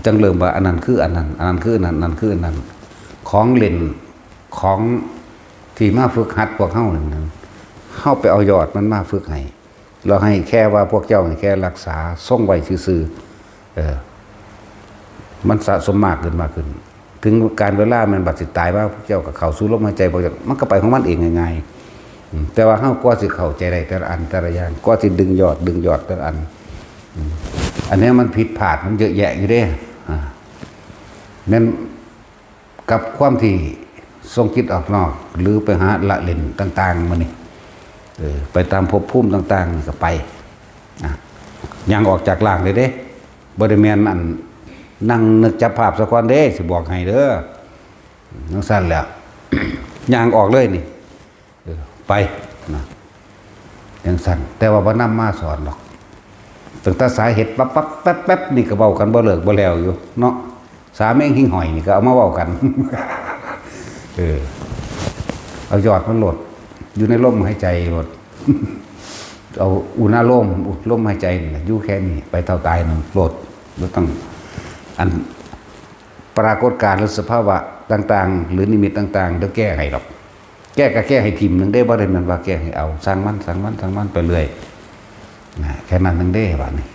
Speaker 1: จังเริ่มว่าอันนั้นคืออันนั้นอันนั้นคืออันนั้นอันนั้นคืออันนั้นของเล่นของที่มาฝึกหัดพวกเฮานั่นเฮาไปเอายอดมันมาฝึกให้เราให้แค่ว่าพวกเจ้าให้แค่รักษาทรงไว้ซื่อมันสะสมมากขึ้นถึงการเวลามันบัดสิตายว่าพวกเจ้าก็เข้าสู่ลมหายใจบ่จักมันก็ไปของมันเองง่ายๆแต่ว่าเฮากว่าสิเข้าใจได้แต่ละอันแต่ละอย่างกว่าสิดึงยอดแต่ละอันอันนี้มันผิดพลาดมันเยอะแยะอยู่เด้นั้นกับความที่ทรงคิดออกนอกหรือไปหาละเล่นต่างๆมานี่ไปตามภพภูมิต่างๆก็ไปยังออกจากล่างเลยเด้บ่ได้แม่นอันนั่งนึกจับภาพสักวันเด้สิบอกให้เด้อจังซั่นแหละ ย่างออกเลยนี่ไปนะจังซั่นแต่ว่าบ่นำมาสอนหรอกตั้งแต่สาเหตุปั๊บแป๊บนี่ก็เว้ากันบ่เลิกบ่แล้วอยู่เนาะสาแม่งหิ้งหอยนี่ก็เอามาเว้ากัน เอายอดมันหลดอยู่ในลมหายใจหลด เอาอุณาโลมลมหายใจนี่แหละอยู่แค่นี้ไปเท่าตายนั่นโลดบ่ต้องอันปรากฏการณ์หรือสภาวะต่างๆหรือนิมิตต่างๆเดี๋ยวแก้ให้หรอกแก้ก็แก้ให้ทิมนึงได้บ่ได้มันว่าแก้ให้เอาสร้างมันไปเรื่อยแค่นั้นนึงได้ว่านี่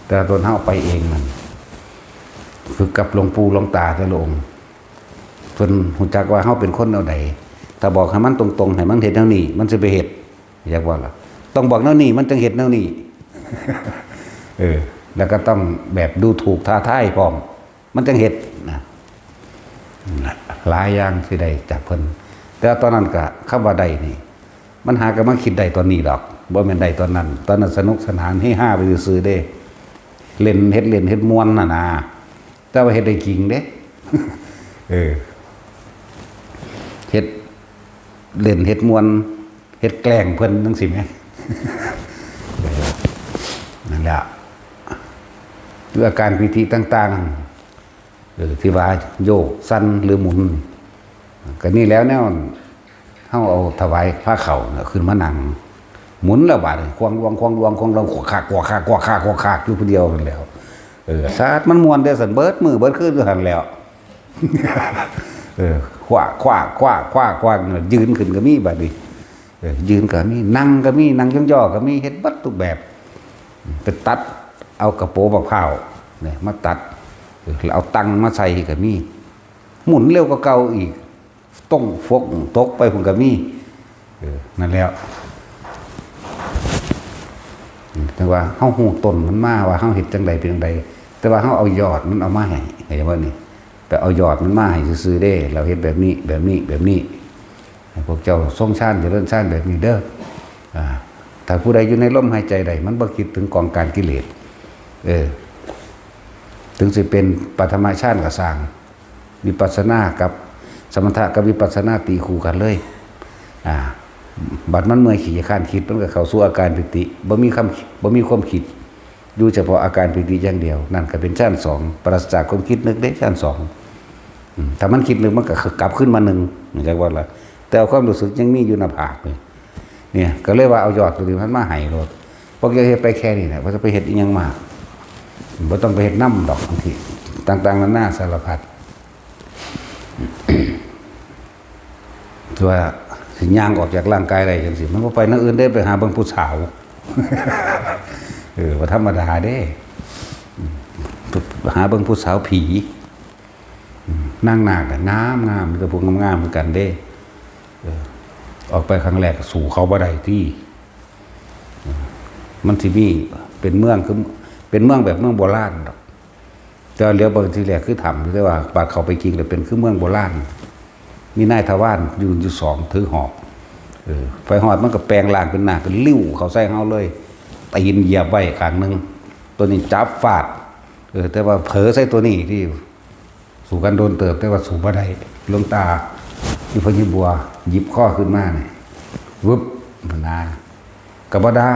Speaker 1: แต่ตนเฮาไปเองมันฝึกกับหลวงปู่หลวงตาแต่ละองค์เพิ่นฮู้จักว่าเฮาเป็นคนแนวใดถ้าบอกให้มันตรงๆให้มันเฮ็ดแนวนี้มันสิไปเฮ็ดอยากว่าล่ะต้องบอกแนวนี้มันจึงเฮ็ดแนวนี้ แล้วก็ต้องแบบดูถูกท้าทายพร้อมมันจึงเฮ็ดนะหลายอย่างสิได้จากเพิ่นแต่ตอนนั้นก็คำว่าใดนี่มันหาก็มาคิดได้ตอนนี้ดอกบ่แม่นได้ตอนนั้นสนุกสนานให้ห้าไปซื่อๆเด้เล่นเฮ็ดม่วนน่ะนะแต่ว่าเฮ็ดได้จริงเด้ เฮ็ดเล่นเฮ็ดม่วนเฮ็ดแกล้งเพิ่นจังซี่แหม นั่นแหละด้วยอาการพิธีต่างๆที่ว่าโยกสั้นหรือหมุนก็นี่แล้วแนวเฮาเอาถวายผ้าเข่าขึ้นมานั่งหมุนแล้วบาดควงขวากอยู่ผู้เดียวนั่นแล้วสาดมันม่วนเด้อสั่นเบิดมือเบิดคืนอยู่หั่นแล้วขวากยืนขึ้นก็มีบัดนี้ยืนก็มีนั่งก็มีนั่งย่อๆก็มีเฮ็ดบัดทุกแบบไปตัดเอากระโปรงมะพร้าวเนี่ยมาตัดแล้วเอาตังมาใส่ก็มีหมุนเร็วกว่าเก่าอีกต้องฟกตกไปพุ่นก็มีนั่นแล้วแต่ว่าเฮาฮู้ต้นมันมาว่าเฮาเฮ็ดจังใดเป็นจังใดแต่ว่าเฮาเอายอดมันเอามาให้เข้าใจบ่นี่แต่เอายอดมันมาให้ซื่อๆเด้เราเฮ็ดแบบนี้ให้พวกเจ้าทรงชาญเจริญชาญแบบนี้เด้อถ้าผู้ใดอยู่ในลมหายใจใดมันบ่คิดถึงกองการกิเลสถึงสิเป็นปฐมฌานก็สร้างวิปัสสนากับสมถะกับวิปัสสนาตีคู่กันเลยบัดมันเมื่อยขี้ข้านคิดมันก็เข้าสู่อาการปิติบ่มีความคิดอยู่เฉพาะอาการปิติอย่างเดียวนั่นก็เป็นฌาน2ปราศจากความคิดนึกเด้ฌาน2ถ้ามันคิดนึกมันก็กลับขึ้นมา1จังว่าล่ะแต่ความรู้สึกยังมีอยู่หน้าผากเลยเนี่ยก็เลยว่าเอายอดตัวนี้มันมาให้โลดพวกจะเฮ็ดไปแค่นี้แหละว่าจะไปเฮ็ดอีหยังมากบ่ต้องไปเฮ็ดน้ำดอกบางทีต่างๆนานาสารพัดตัวสิย่างออกจากร่างกายได้จังซี่มันบ่ไปนำอื่นได้ไปหาเบิ่งผู้สาวบ่ธรรมดาเด้หาเบิ่งผู้สาวผีนั่งหน้าก็งามมีแต่พวกงามๆเหมือนกันเด้ออกไปครั้งแรกสู่เขาบ่ได้ที่มันสิมีเป็นเมืองคือเป็นเมืองแบบเมืองโบราณดอกแต่เลี้ยวเบิ่งทีแรกคือถ้ำแต่ว่าบาดเข้าไปจริงแล้วเป็นคือเมืองโบราณมีนายทวารยืนอยู่2ถือหอกไปหอดมันก็แปลงร่างเป็นหน้าเป็นลิ้วเขาใส่เฮาเลยตีนเหยียบไว้ข้างนึงตัวนี้จับฟาดแต่ว่าเผลอใส่ตัวนี้ที่สู่กันโดนเติบแต่ว่าสู่บ่ได้หลวงตาอยู่พญบัวหยิบข้อขึ้นมาเนี่ยวึบนะกบดา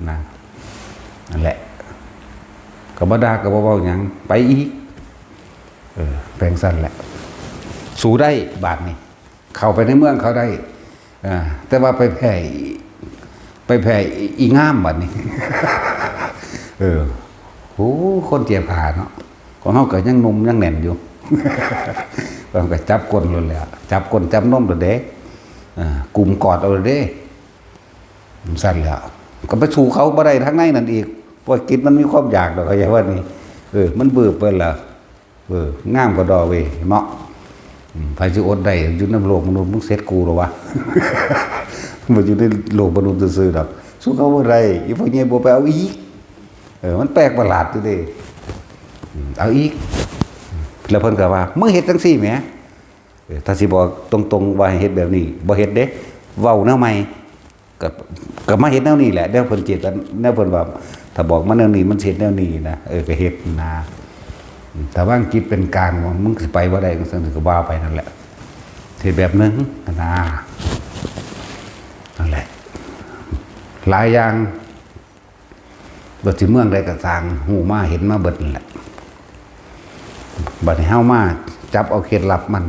Speaker 1: นะนั่นแหละกบดากับเบาๆอย่างไปอีกแปลงสั้นแหละสู่ได้บาทนี่เข้าไปในเมืองเขาได้แต่ว่าไปแผ่อีง่ามบาทนี่โอ้คนเจียผ่าเนาะของเขาก็ยังนุ่มยังแน่นอยู่เราก็จับก้นเลยแหละจับก้นจับนมเลยเด้กลุ่มกอดเอาเลยเด้สั้นแล้วก็ไปสู่เขาบ่ได้ทั้งในนั่นอีกเพราะกินมันมีความอยากดอกไอ้ว่านี่มันเบื่อเปิ้นล่ะงามก็ดอเว้ยเนาะไผสิอดได้อยู่ในโลกมนุษย์มึงเสร็จกูหรอวะมันอยู่ในโลกมนุษย์ซื่อๆดอกสู้เขาบ่ได้อีพวกนี้บ่ไปเอาอีกมันแปลกประหลาดอยู่เด้เอาอีกแล้วเพิ่นก็ว่ามึงเฮ็ดจังซี่แหมถ้าสิบอกตรงๆว่าให้เฮ็ดแบบนี้บ่เฮ็ดเด้เว้าแนวใหม่ก็มาเฮ็ดแนวนี้แหละเดี๋ยวเพิ่นเจตแนวเพิ่นว่าถ้าบอกมาแนวนี้มันเฮ็ดแนวนี้นะก็เฮ็ดนะแต่ว่าจิตเป็นกลางว่ามึงสิไปบ่ได้จังซี่ก็ว่าไปนั่นแหละเฮ็ดแบบนึงนะนั่นแหละหลายอย่างบ่สิเมืองใดก็สร้างฮู้มาเห็นมาเบิดนั่นแหละบัดนี้เฮามาจับเอาเคล็ดลับมัน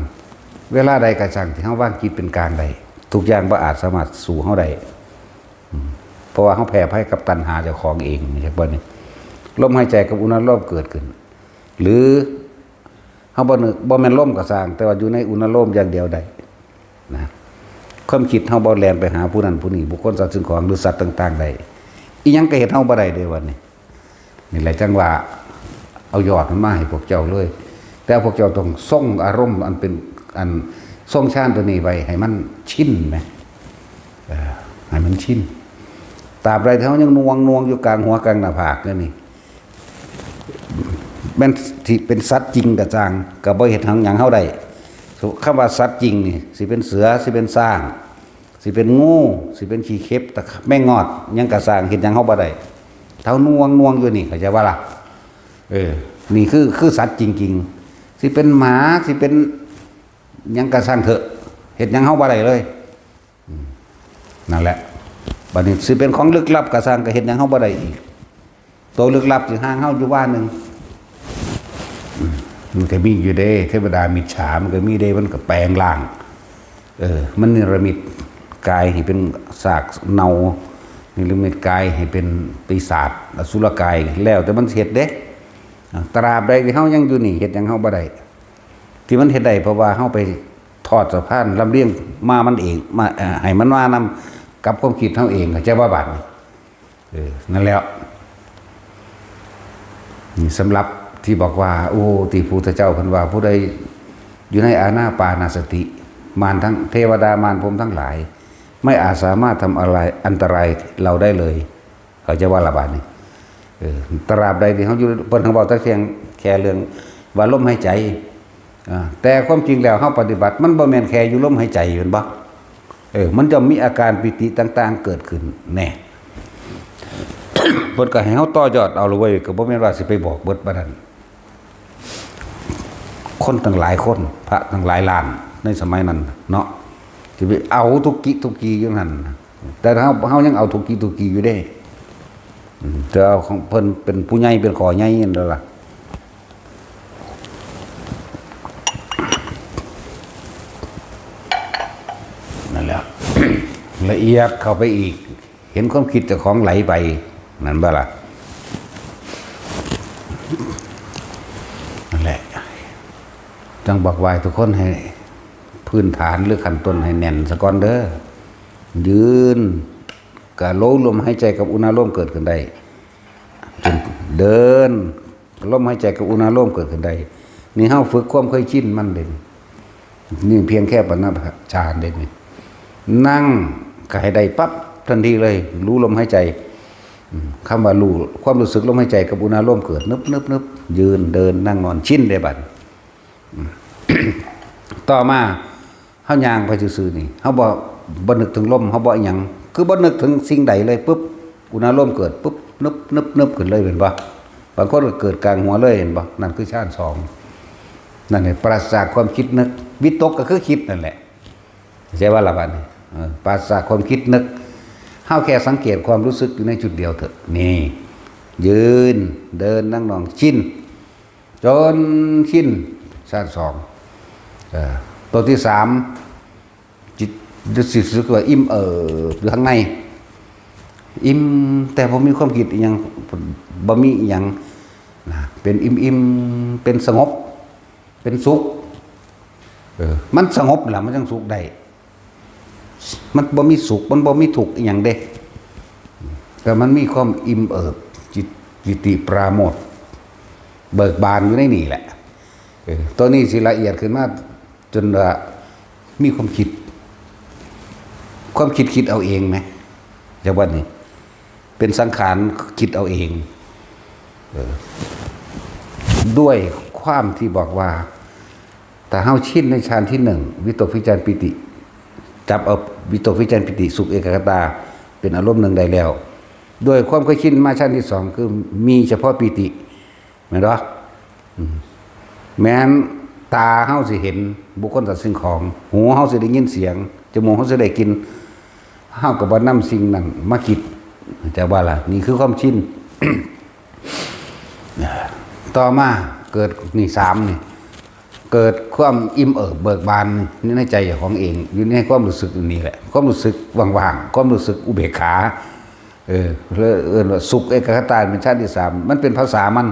Speaker 1: เวลาใดก็ช่างที่เฮาว่างจิตเป็นกลางได้ทุกอย่างบ่อาจสามารถสู่เฮาได้ เพราะว่าเขาแผ่ให้กับตัณหาเจ้าของเองใช่ป่ะนี่ลมหายใจกับอุณหภูมิเกิดขึ้นหรือเขาบ่แม่นลมก็สร้างแต่ว่าอยู่ในอุณหภูมิอย่างเดียวได้นะความคิดเฮาบ่แล่นไปหาผู้นั้นผู้นี้บุคคลสัตว์สิ่งของหรือสัตว์ต่างๆได้อีหยังก็เฮ็ดเฮาบ่ได้เด้วันนี้นี่แหละจังว่าเอายอดมันมาให้พวกเจ้าเลยแต่พวกเจ้าต้องทรงอารมณ์อันเป็นอันทรงฌานตัวนี้ไว้ให้มันชินไหมให้มันชินตราบใดที่เฮายังนวงอยู่กลางหัวกลางหน้าผากนี่แม่นที่เป็นสัตว์จริงกะจางก็บ่เฮ็ดหยังเฮาได้คำว่าสัตว์จริงนี่สิเป็นเสือสิเป็นช้างสิเป็นงูสิเป็นขี้เข็บตะแม่งอดยังกะสร้างเฮ็ดหยังเฮาบ่ได้เท่านวงอยู่นี่เข้าใจว่าล่ะนี่คือสัตว์จริงๆสิเป็นหมาสิเป็นหยังกะสร้างเถอะเฮ็ดหยังเฮาบ่ได้เลยนั่นแหละบัดนี้สิเป็นของลึกลับกะสร้างก็เฮ็ดหยังเฮาบ่ได้อีกตัวลึกลับสิห่างเฮาอยู่ว่านึงมันก็มีอยู่เด้เทวดามิจฉามันก็มีเด้มันก็แปลงร่างมันนิรมิตกายให้เป็นซากเน่านิรมิตกายให้เป็นปีศาจอสุรกายแล้วแต่มันเฮ็ดเด้ตราบใดที่เฮายังอยู่นี่เฮ็ดหยังเฮาบ่ได้ที่มันเฮ็ดได้เพราะว่าเฮาไปทอดสะพานลำเลียงมามันเองมาให้มันมานำกับความคิดเฮาเองเข้าใจว่าบัดนี้นั่นแล้วนี่สำหรับที่บอกว่าโอ้ที่พุทธเจ้าเพิ่นว่าผู้ใดอยู่ในอานาปานสติมารทั้งเทวดามารพรหมทั้งหลายไม่อาจสามารถทำอะไรอันตรายเราได้เลยเขาจะว่าละบาดนี้ตราบใดที่เขาอยู่เพิ่นเขาบอกแต่เพียงแค่เรื่องว่าลมหายใจแต่ความจริงแล้วเฮาปฏิบัติมันบ่แม่นแค่อยู่ลมหายใจแม่นบ่มันจะมีอาการปิติต่างๆเกิดขึ้นแน่ เพิ่นก็ให้เฮาต่อยอดเอาเลยเว้ยก็บ่แม่นว่าสิไปบอกเบิดบ่นั้นคนตั้งหลายคนพระตั้งหลายล้านในสมัยนั้นเนาะที่ไปเอาทุกกีอยู่นั่นแต่เฮายังเอาทุกกีอยู่เด้จะเอาของเพิ่นเป็นผู้ใหญ่เป็นขอใหญ่นั่นล่ะนั่นแหละ ละเอียดเข้าไปอีกเห็นความคิดเจ้าของไหลไปนั่นบ่ล่ะนั่นแหละจังบอกไว้ทุกคนให้พื้นฐานหรือขั้นต้นให้แน่นซะก่อนเด้อยืนกะลมหายใจกับอุณหภูมิเกิดขึ้นได้จนเดินลมหายใจกับอุณหภูมิเกิดขึ้นได้นี่เฮาฝึกความเคยชินมันเด่นนี่เพียงแค่ปณพฌานเด่นนี่นั่งก็ให้ได้ปั๊บทันทีเลยรู้ลมหายใจคำว่ารู้ความรู้สึกลมหายใจกับอุณหภูมิเกิดนึบยืนเดินนั่งนอนชินได้บัด ต่อมาเฮาย่างไปซื่อๆนี่เฮาบ่นึกถึงลมเฮาบ่อีหยังคือบ่นึกถึงสิ่งใดเลยปุ๊บอุณหภูมิเกิดปุ๊บนึบขึ้นเลยเห็นบ่บางคนก็เกิดกลางหัวเลยเห็นบ่นั่นคือฌาน2นั่นแหละปราศจากความคิดนึกวิตกก็คือคิดนั่นแหละใช่ว่าล่ะบัดนี้ปราศจากความคิดนึกเฮาแค่สังเกตความรู้สึกอยู่ในจุดเดียวเถอะนี่ยืนเดินนั่งนอนชินจนชินฌาน2ตัวที่3จิตรู้สึกว่าอิ่มอยู่ข้างในอิ่มแต่บ่มีความคิดอีหยังบ่มีอีหยังนะเป็นอิ่มเป็นสงบเป็นสุขมันสงบล่ะมันจังสุขได้มันบ่มีสุขมันบ่มีทุกข์อีหยังเด้แต่มันมีความอิ่มจิติปราโมทย์เบิกบานอยู่ในนี่แหละตัวนี้สิละเอียดขึ้นมาจนว่ามีความคิดเอาเองไหมจะว่านี่เป็นสังขารคิดเอาเองด้วยความที่บอกว่าแต่เฮาชินในฌานที่1วิตกวิจารปิติจับเอาวิตกวิจารปิติสุขเอกคตาเป็นอารมณ์หนึ่งได้แล้วด้วยความเคยชินมาฌานที่2คือมีเฉพาะปิติแม่นบ่แม้นตาเฮาสิเห็นบุคคลสัตว์สิ่งของหูเฮาสิได้ยินเสียงจมูกเฮาสิได้กลิ่นเฮาก็บ่นำสิ่งนั้นมาคิดแต่ว่าล่ะนี่คือความชิน ต่อมาเกิดนี่3นี่เกิดความอิ่มเบิกบานนี่ในใจของเองอยู่ในความรู้สึกนี่แหละความรู้สึกว่างๆความรู้สึกอุเบกขา ว่าสุขเอกคตาเป็นชาติที่สามมันเป็นภาษามัน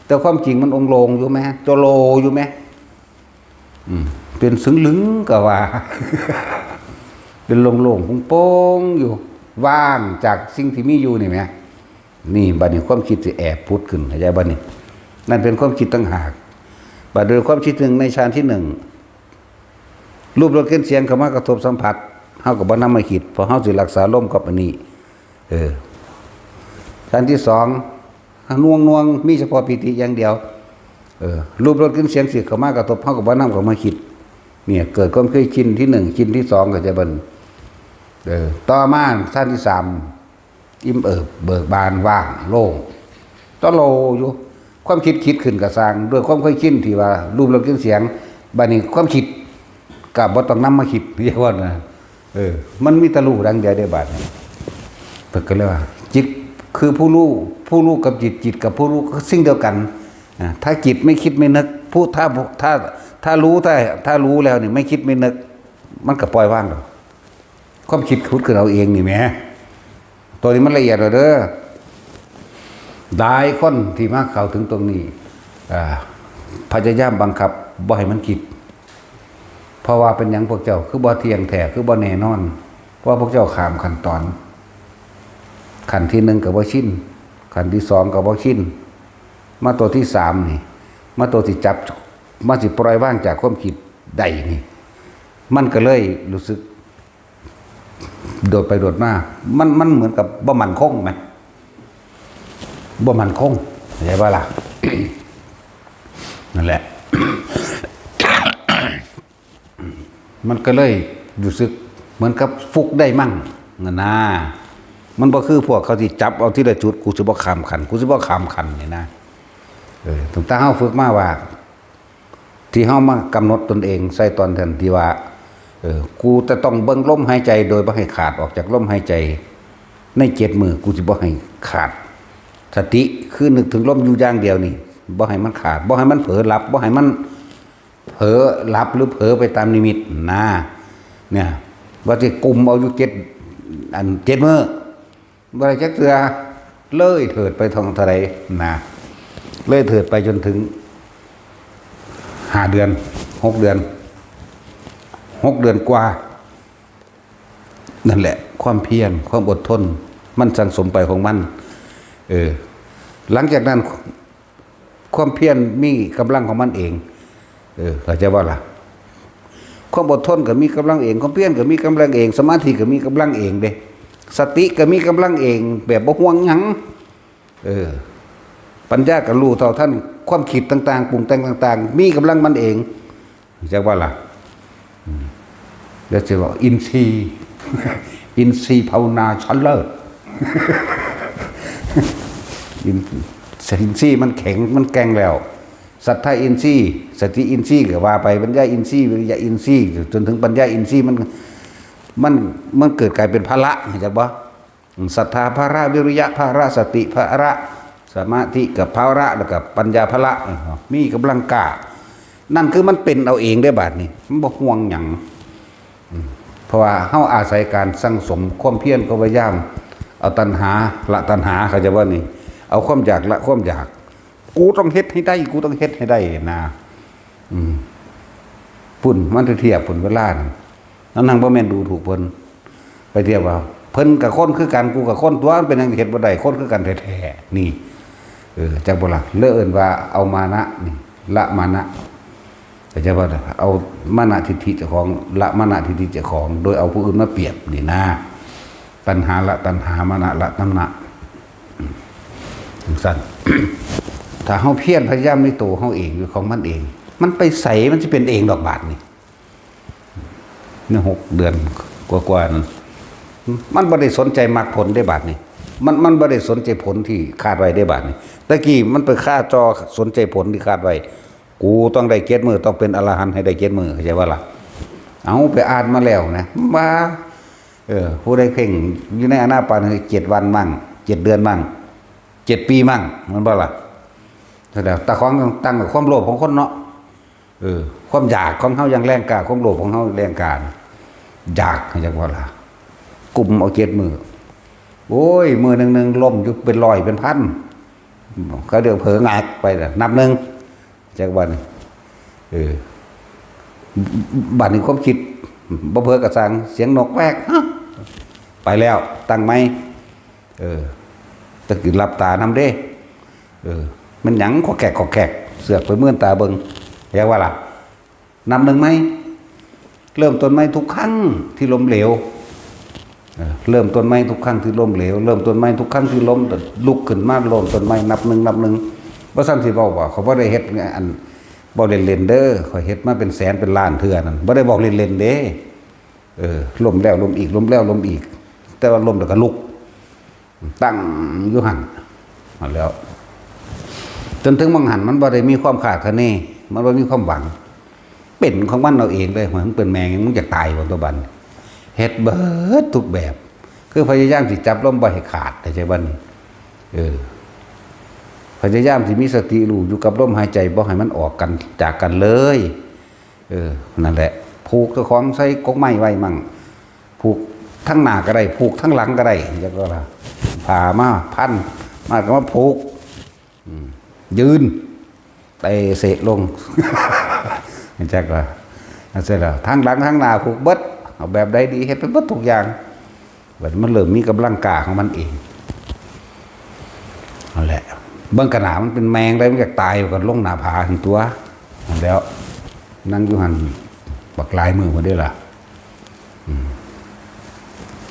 Speaker 1: แต่ความจริงมันองค์โลงอยู่ไหมตัวโลอยู่ไหมเป็นซึ้งลึงก็ว่า เป็นโล่งๆโป้งๆอยู่ว่างจากสิ่งที่มีอยู่นี่ไหมนี่บัดนี้ความคิดจะแอบพุทธขึ้นเข้าใจบัดนี้นั่นเป็นความคิดต่างหากบัดโดยความคิดหนึ่งในฌานที่หนึ่งรูปรสกลิ่นเสียงเข้ามากระทบสัมผัสเฮากับบ่นำมาคิดเพราะเฮาสิรักษาลมกับอันนี้ฌานที่สองน่วงมีเฉพาะปิติอย่างเดียวรูปรสกลิ่นเสียงสิเข้ามากระทบเฮากับบ่นำเข้ามาคิดเนี่ยเกิดความเคยชินที่หนึ่งชินที่สองก็จะเป็นต่อมาฌานที่สามอิ่มเบิกบานว่างโล่งต้อโลอยู่ความคิดขึ้นกับสร้างด้วยความเคยชินที่ว่ารูปรสกลิ่นเสียงบัดนี้ความคิดกับบ่ต้องนำมาคิดเรียกว่านะมันมีตะลู่ดังเดียวได้บาดนี้เพิ่นก็เลยว่าจิตคือผู้รู้กับจิตกับผู้รู้ก็สิ่งเดียวกันถ้าจิตไม่คิดไม่นึกผู้ถ้ารู้แล้วนี่ไม่คิดไม่นึกมันก็ปล่อยว่างดอกความคิดคุดขึ้นเอาเองนี่แหมตัวนี้มันละเอียดเด้อหลายคนที่มาเข้าถึงตรงนี้พยายามบังคับบ่ให้มันคิดเพราะว่าเป็นหยังพวกเจ้าคือบ่เที่ยงแท้คือบ่แน่นอนเพราะพวกเจ้าข้ามขั้นตอนขั้นที่หนึ่งก็บ่ชินขั้นที่สองก็บ่ชินมาตัวที่สามนี่มาตัวที่จับมาสิปล่อยว่างจากความคิดได้นี่มันก็เลยรู้สึกโดดไปโดดมามันเหมือนกับบ่มั่นคงไหมบ่มั่นคงเข้าใจป่ะล่ะ นั่นแหละ มันก็เลยรู้สึกเหมือนกับฟุกได้มั่งนะมันบ่คือพวกเขาที่จับเอาที่ละจุดกูสิบ่ข้ามขันนี่นะตั้งแต่เฮาฝึกมาว่าที่เฮามากำหนดตนเองใส่ตอนทันที่ว่ากูจะต้องเบิ่งลมหายใจโดยบ่ให้ขาดออกจากลมหายใจใน7มื้อกูสิบ่ให้ขาดสติคือนึกถึงลมอยู่อย่างเดียวนี่บ่ให้มันขาดบ่ให้มันเผลอหลับบ่ให้มันเผลอหลับหรือเผลอไปตามนิมิตนะเนี่ยว่าสิกุมเอาอยู่7มื้อบ่ได้จักเทื่อเลยเถิดไปทางเท่าใดนะเลยเถิดไปจนถึง5 เดือน6 เดือนกว่านั่นแหละความเพียรความอดทนมันสั่งสมไปของมันหลังจากนั้นความเพียรมีกำลังของมันเองเข้าใจว่าล่ะความอดทนก็มีกำลังเองความเพียรก็มีกำลังเองสมาธิก็มีกำลังเองเด้สติก็มีกำลังเองแบบบ่ห่วงหยังปัญญาก็รู้เท่าท่านความคิดต่างๆปรุงแต่งต่างๆมีกำลังมันเองเข้าใจว่าล่ะแล้วจะบอกอินทรีย์ภาวนาชั้นเลิศอินทรีย์มันแข็งมันแกร่งแล้วศรัทธาอินทรีย์สติอินทรีย์ก็ว่าไปปัญญาอินทรีย์วิริยะอินทรีย์จนถึงปัญญาอินทรีย์มันเกิดกลายเป็นพละเข้าใจบ่ศรัทธาภระวิริยะภระสติภระสมาธิกับภระแล้วกับปัญญาพละมีกำลังกล้านั่นคือมันเป็นเอาเองได้บาดนี้มันบ่ห่วงหยังเพราะว่าเฮาอาศัยการสั่งสมความเพียรก็พยายามเอาตัณหาละตัณหาเขาจะว่านี่เอาความอยากละความอยากกูต้องเฮ็ดให้ได้กูต้องเฮ็ดให้ได้นะปุ่นมันเทียบปุ่นเวลานั่นนางบ่แม่นดูถูกเพิ่นไปเทียบว่าเพิ่นกับคนคือกันกูกับคนตัวมันเป็นจังเฮ็ดบ่ได้คนคือกันแท้ๆนี่จักบ่ล่ะเลอะเอิ้นว่าเอามานะนี่ละมานะแต่จะว่าเอามานะทิฏฐิเจ้าของละมานะทิฏฐิเจ้าของโดยเอาผู้อื่นมาเปรียบนี่นะตัณหาละตัณหามานะละตัณหาสั่น ถ้าเฮาเพียรพยายามในตัวเฮาเองอยู่ของมันเองมันไปใส่มันสิเป็นเองดอกบาดนี่6 เดือนกว่าๆนั้นมันบ่ได้สนใจมรรคผลได้บาดนี่มันบ่ได้สนใจผลที่คาดไว้ได้บาดนี่ตะกี้มันไปคาดจอสนใจผลที่คาดไว้กูต้องได้7 มื้อต้องเป็นอรหันต์ให้ได้7 มื้อเข้าใจว่าล่ะเอาไปอ่านมาแล้วนะว่าผู้ใดเพ่งอยู่ในอานาปาน7 วันมั่ง7 เดือนมั่ง7 ปีมั่งมันบ่ล่ะแต่ของตั้งกับความโลภของคนเนาะความอยากของเฮายังแรงกล้าความโลภของเฮาแรงกล้าอยากเข้าใจว่าล่ะกลุ่มเอา7 มื้อ โอ้ยมือหนึ่งล้มอยู่เป็นร้อยเป็นพันเขาเดือดเผลอแงกไปนับหนึ่งจากวันบัดนี้ความคิดบ่เผลอกระสังเสียงนกแวกไปแล้วตั้งไหมตะกี้หลับตานำเด้มันหยังขอแขกเสือกไปเมื่อนตาเบิงเรียกว่าล่ะนับหนึ่งไหมเริ่มต้นไหมทุกครั้งที่ล้มเหลวเริ่มต้นไหมทุกครั้งที่ล้มเหลวเริ่มต้นไหมทุกครั้งที่ล้มลุกขึ้นมาล้มต้นไหมนับหนึ่งว่าสั้นสิบอกว่าเขาบ่ได้เฮ็ดอันบ่เล่นเด้อเขาเฮ็ดมาเป็นแสนเป็นล้านเทื่อนั่นบ่ได้บอกเล่นเด้ล้มแล้วล้มอีกล้มแล้วล้มอีกแต่ว่าล้มแล้วก็ลุกตั้งอยู่หั่นมาแล้วจนถึงบางหันมันบ่ได้มีความขาดคะเนมันบ่มีความหวังเป็นของมันเราเองเลยเหมือนเป็นแมงมึงอยากตายบนตัวบันเฮ็ดเบิดทุกแบบคือพยายามสิจับลมบ่ให้ขาดแต่ใจบันพยายามสิมีสติรู้อยู่กับลมหายใจบ่ให้มันออกกันจากกันเลยนั่นแหละผูกเจ้าของใส่กกไม้ไว้มั่งผูกทั้งหน้าก็ได้ผูกทั้งหลังก็ได้จังก็ล่ะผ่ามาพันมาก็มาผูกยืนเตะเสะลงแจ็คว่าเสร็จแล้วทั้งหลังทั้งหน้าผูกเบิดเอาแบบใดดีเฮ็ดเป็นเบิดทุกอย่างแบบมันเริ่มมีกำลังกายของมันเองนั่นแหละเบื้องกระหนามันเป็นแมงได้มันอยากตายกันลงหน้าผาถึงตัวแล้วนั่งอยู่หันบักลายมือมาด้วยล่ะ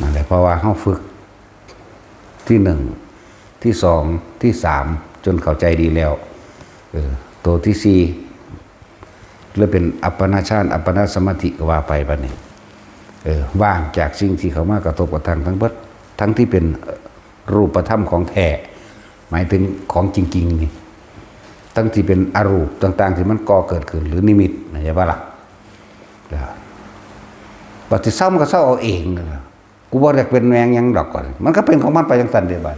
Speaker 1: นั่นแหละเพราะว่าเขาฝึกที่หนึ่งที่สองที่สามจนเข้าใจดีแล้วตัวที่สี่เลยเป็นอัปปนาฌานอัปปนาสมาธิก็ว่าไปบัดนี้ว่างจากสิ่งที่เขามากระทบกระทั่งทั้งเบิดทั้งที่เป็นรูปธรรมของแท้หมายถึงของจริงๆนี่ทั้งที่เป็นอรูปต่างๆที่มันก่อเกิดขึ้นหรือนิมิตนะใช่ปะล่ะปฏิเสธมันก็เศร้าเอาเองกูบ่ได้เป็นแมงยังดอกก่อนมันก็เป็นของมันไปจังซั่นเด้บัด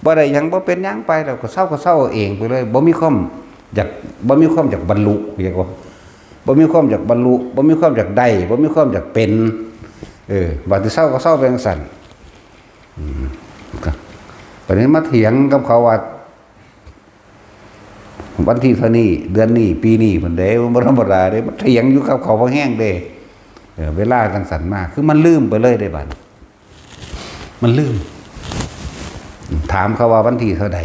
Speaker 1: บ่ได้ยังบ่เป็นยังไปแล้วก็เศร้าเอาเองไปเลยบ่มีความอยากบรรลุเรียกว่าบ่มีความอยากบรรลุบ่มีความอยากได้บ่มีความอยากเป็นบัดที่เศร้าก็เศร้าไปจังซั่นประเด็นมาเถียงกับเขาว่าวันที่เท่านี้เดือนนี้ปีนี้เพิ่นเด้บ่ธรรมดาเด้มาเถียงอยู่กับเขาบ่แห้งเด้เวลาจังซั่นมากคือมันลืมไปเลยได้บัดมันลืมถามเขาว่าวันที่เท่าใด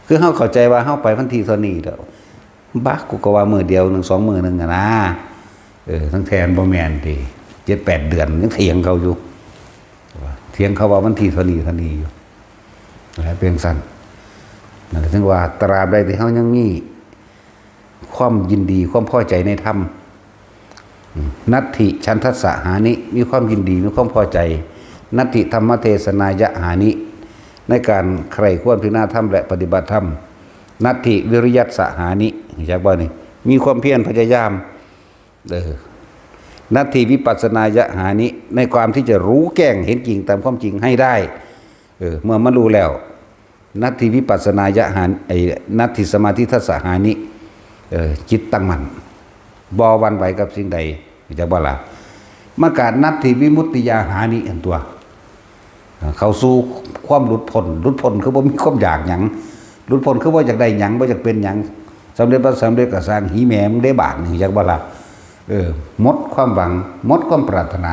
Speaker 1: คือเฮาเข้าใจว่าเฮาไปวันที่เท่านี้แล้วบักกูก็ว่ามื้อเดียว1 2มื้อนึงอ่ะนะทั้งแทนบ่แม่นติ7-8 เดือนยังเถียงเขาอยู่เถียงเขาว่าวันที่เท่านี้อยู่แล้วเป็นซั่นนั่นถึงว่าตราบใดที่เฮายังมีความยินดีความพอใจในธรรมนัตถิฉันทัสสะหานิมีความยินดีมีความพอใจนัตถิธรรมเทศนายะหานิในการใคร่ควรพิจารณาธรรมและปฏิบัติธรรมนัตถิวิริยัสสหานิจากบ่นี่มีความเพียรพยายามนัตถิวิปัสสนายะหานิในความที่จะรู้แจ้งเห็นจริงตามความจริงให้ได้เมื่อมันรู้แล้วนัตถิวิปัสสนายะหานัตถิสมาธิทัสสะหานิจิตตั้งมั่นบ่หวั่นไหวกับสิ่งใดจากบ่ล่ะมากานัตถิวิมุตติยาหานิอันตัวเข้าสู่ความหลุดพ้นคือบ่มีความอยากหยังหลุดพ้นคือบ่อยากได้หยังบ่อยากเป็นหยังสำเร็จบ่สำเร็จก็สร้างหีแหมมึงได้บาทนี่จากบ่ล่ะหมดความหวังหมดความปรารถนา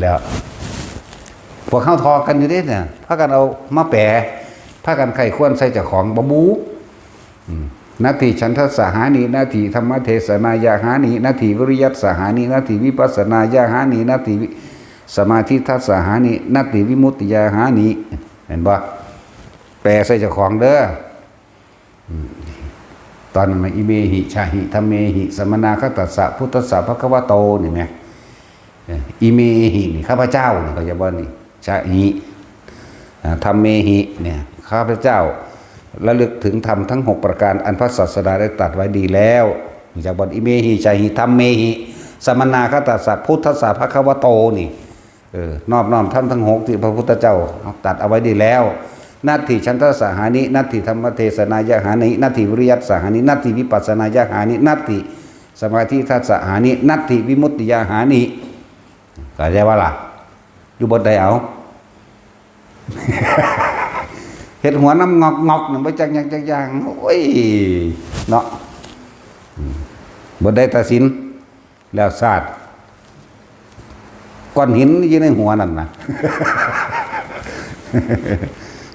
Speaker 1: แล้วพวกเฮาทอกันอยู่เด้เนี่ยพากันเอามาแปะพากันไข้ควรใส่เจ้าของบ่บูนาทีฉันทสหานินาทีธรรมเทศนายาหานินาทีวิริยัสสหานินาทีวิปัสสนายาหานินาทีสมาธิทัสสหานินาทีวิมุตติยาหานิเห็นบ่แปลใส่เจ้าของเด้อตอนนั้นอิเมหิชาหิธรรมเมหิสมนาคตัสสะพุทธัสสะภควโตนี่แม่อิเมหินี่ข้าพเจ้านี่เขาจะว่านี่ชาหิธรรมเมหิเนี่ยข้าพเจ้าระลึกถึงธรรมทั้ง6ประการอันพระศาสดาได้ตรัสไว้ดีแล้วจากบทอิเมหิชาหิธรรมเมหิสมนาคตัสสะพุทธัสสะภควโตนี่นอบน้อมธรรมทั้ง6ที่พระพุทธเจ้าตรัสเอาไว้ดีแล้วนัตถิฉันทสหานินัตถิธรรมเทศนายหานินัตถิวิริยัสสหานินัตถิวิปัสสนายหานินัตถิสมาธิทัสสหานินัตถิวิมุตติยาหานิก็ได้ว่าล่ะอยู่บทใดเอา เฮ็ดหัวน้ำงอกนึงบ่จักหยังจักอย่างโอ้ยเนาะบ่ได้ตัดสินแล้วศาสตร์ก้อนหินอยู่ในหัวนั่นนะ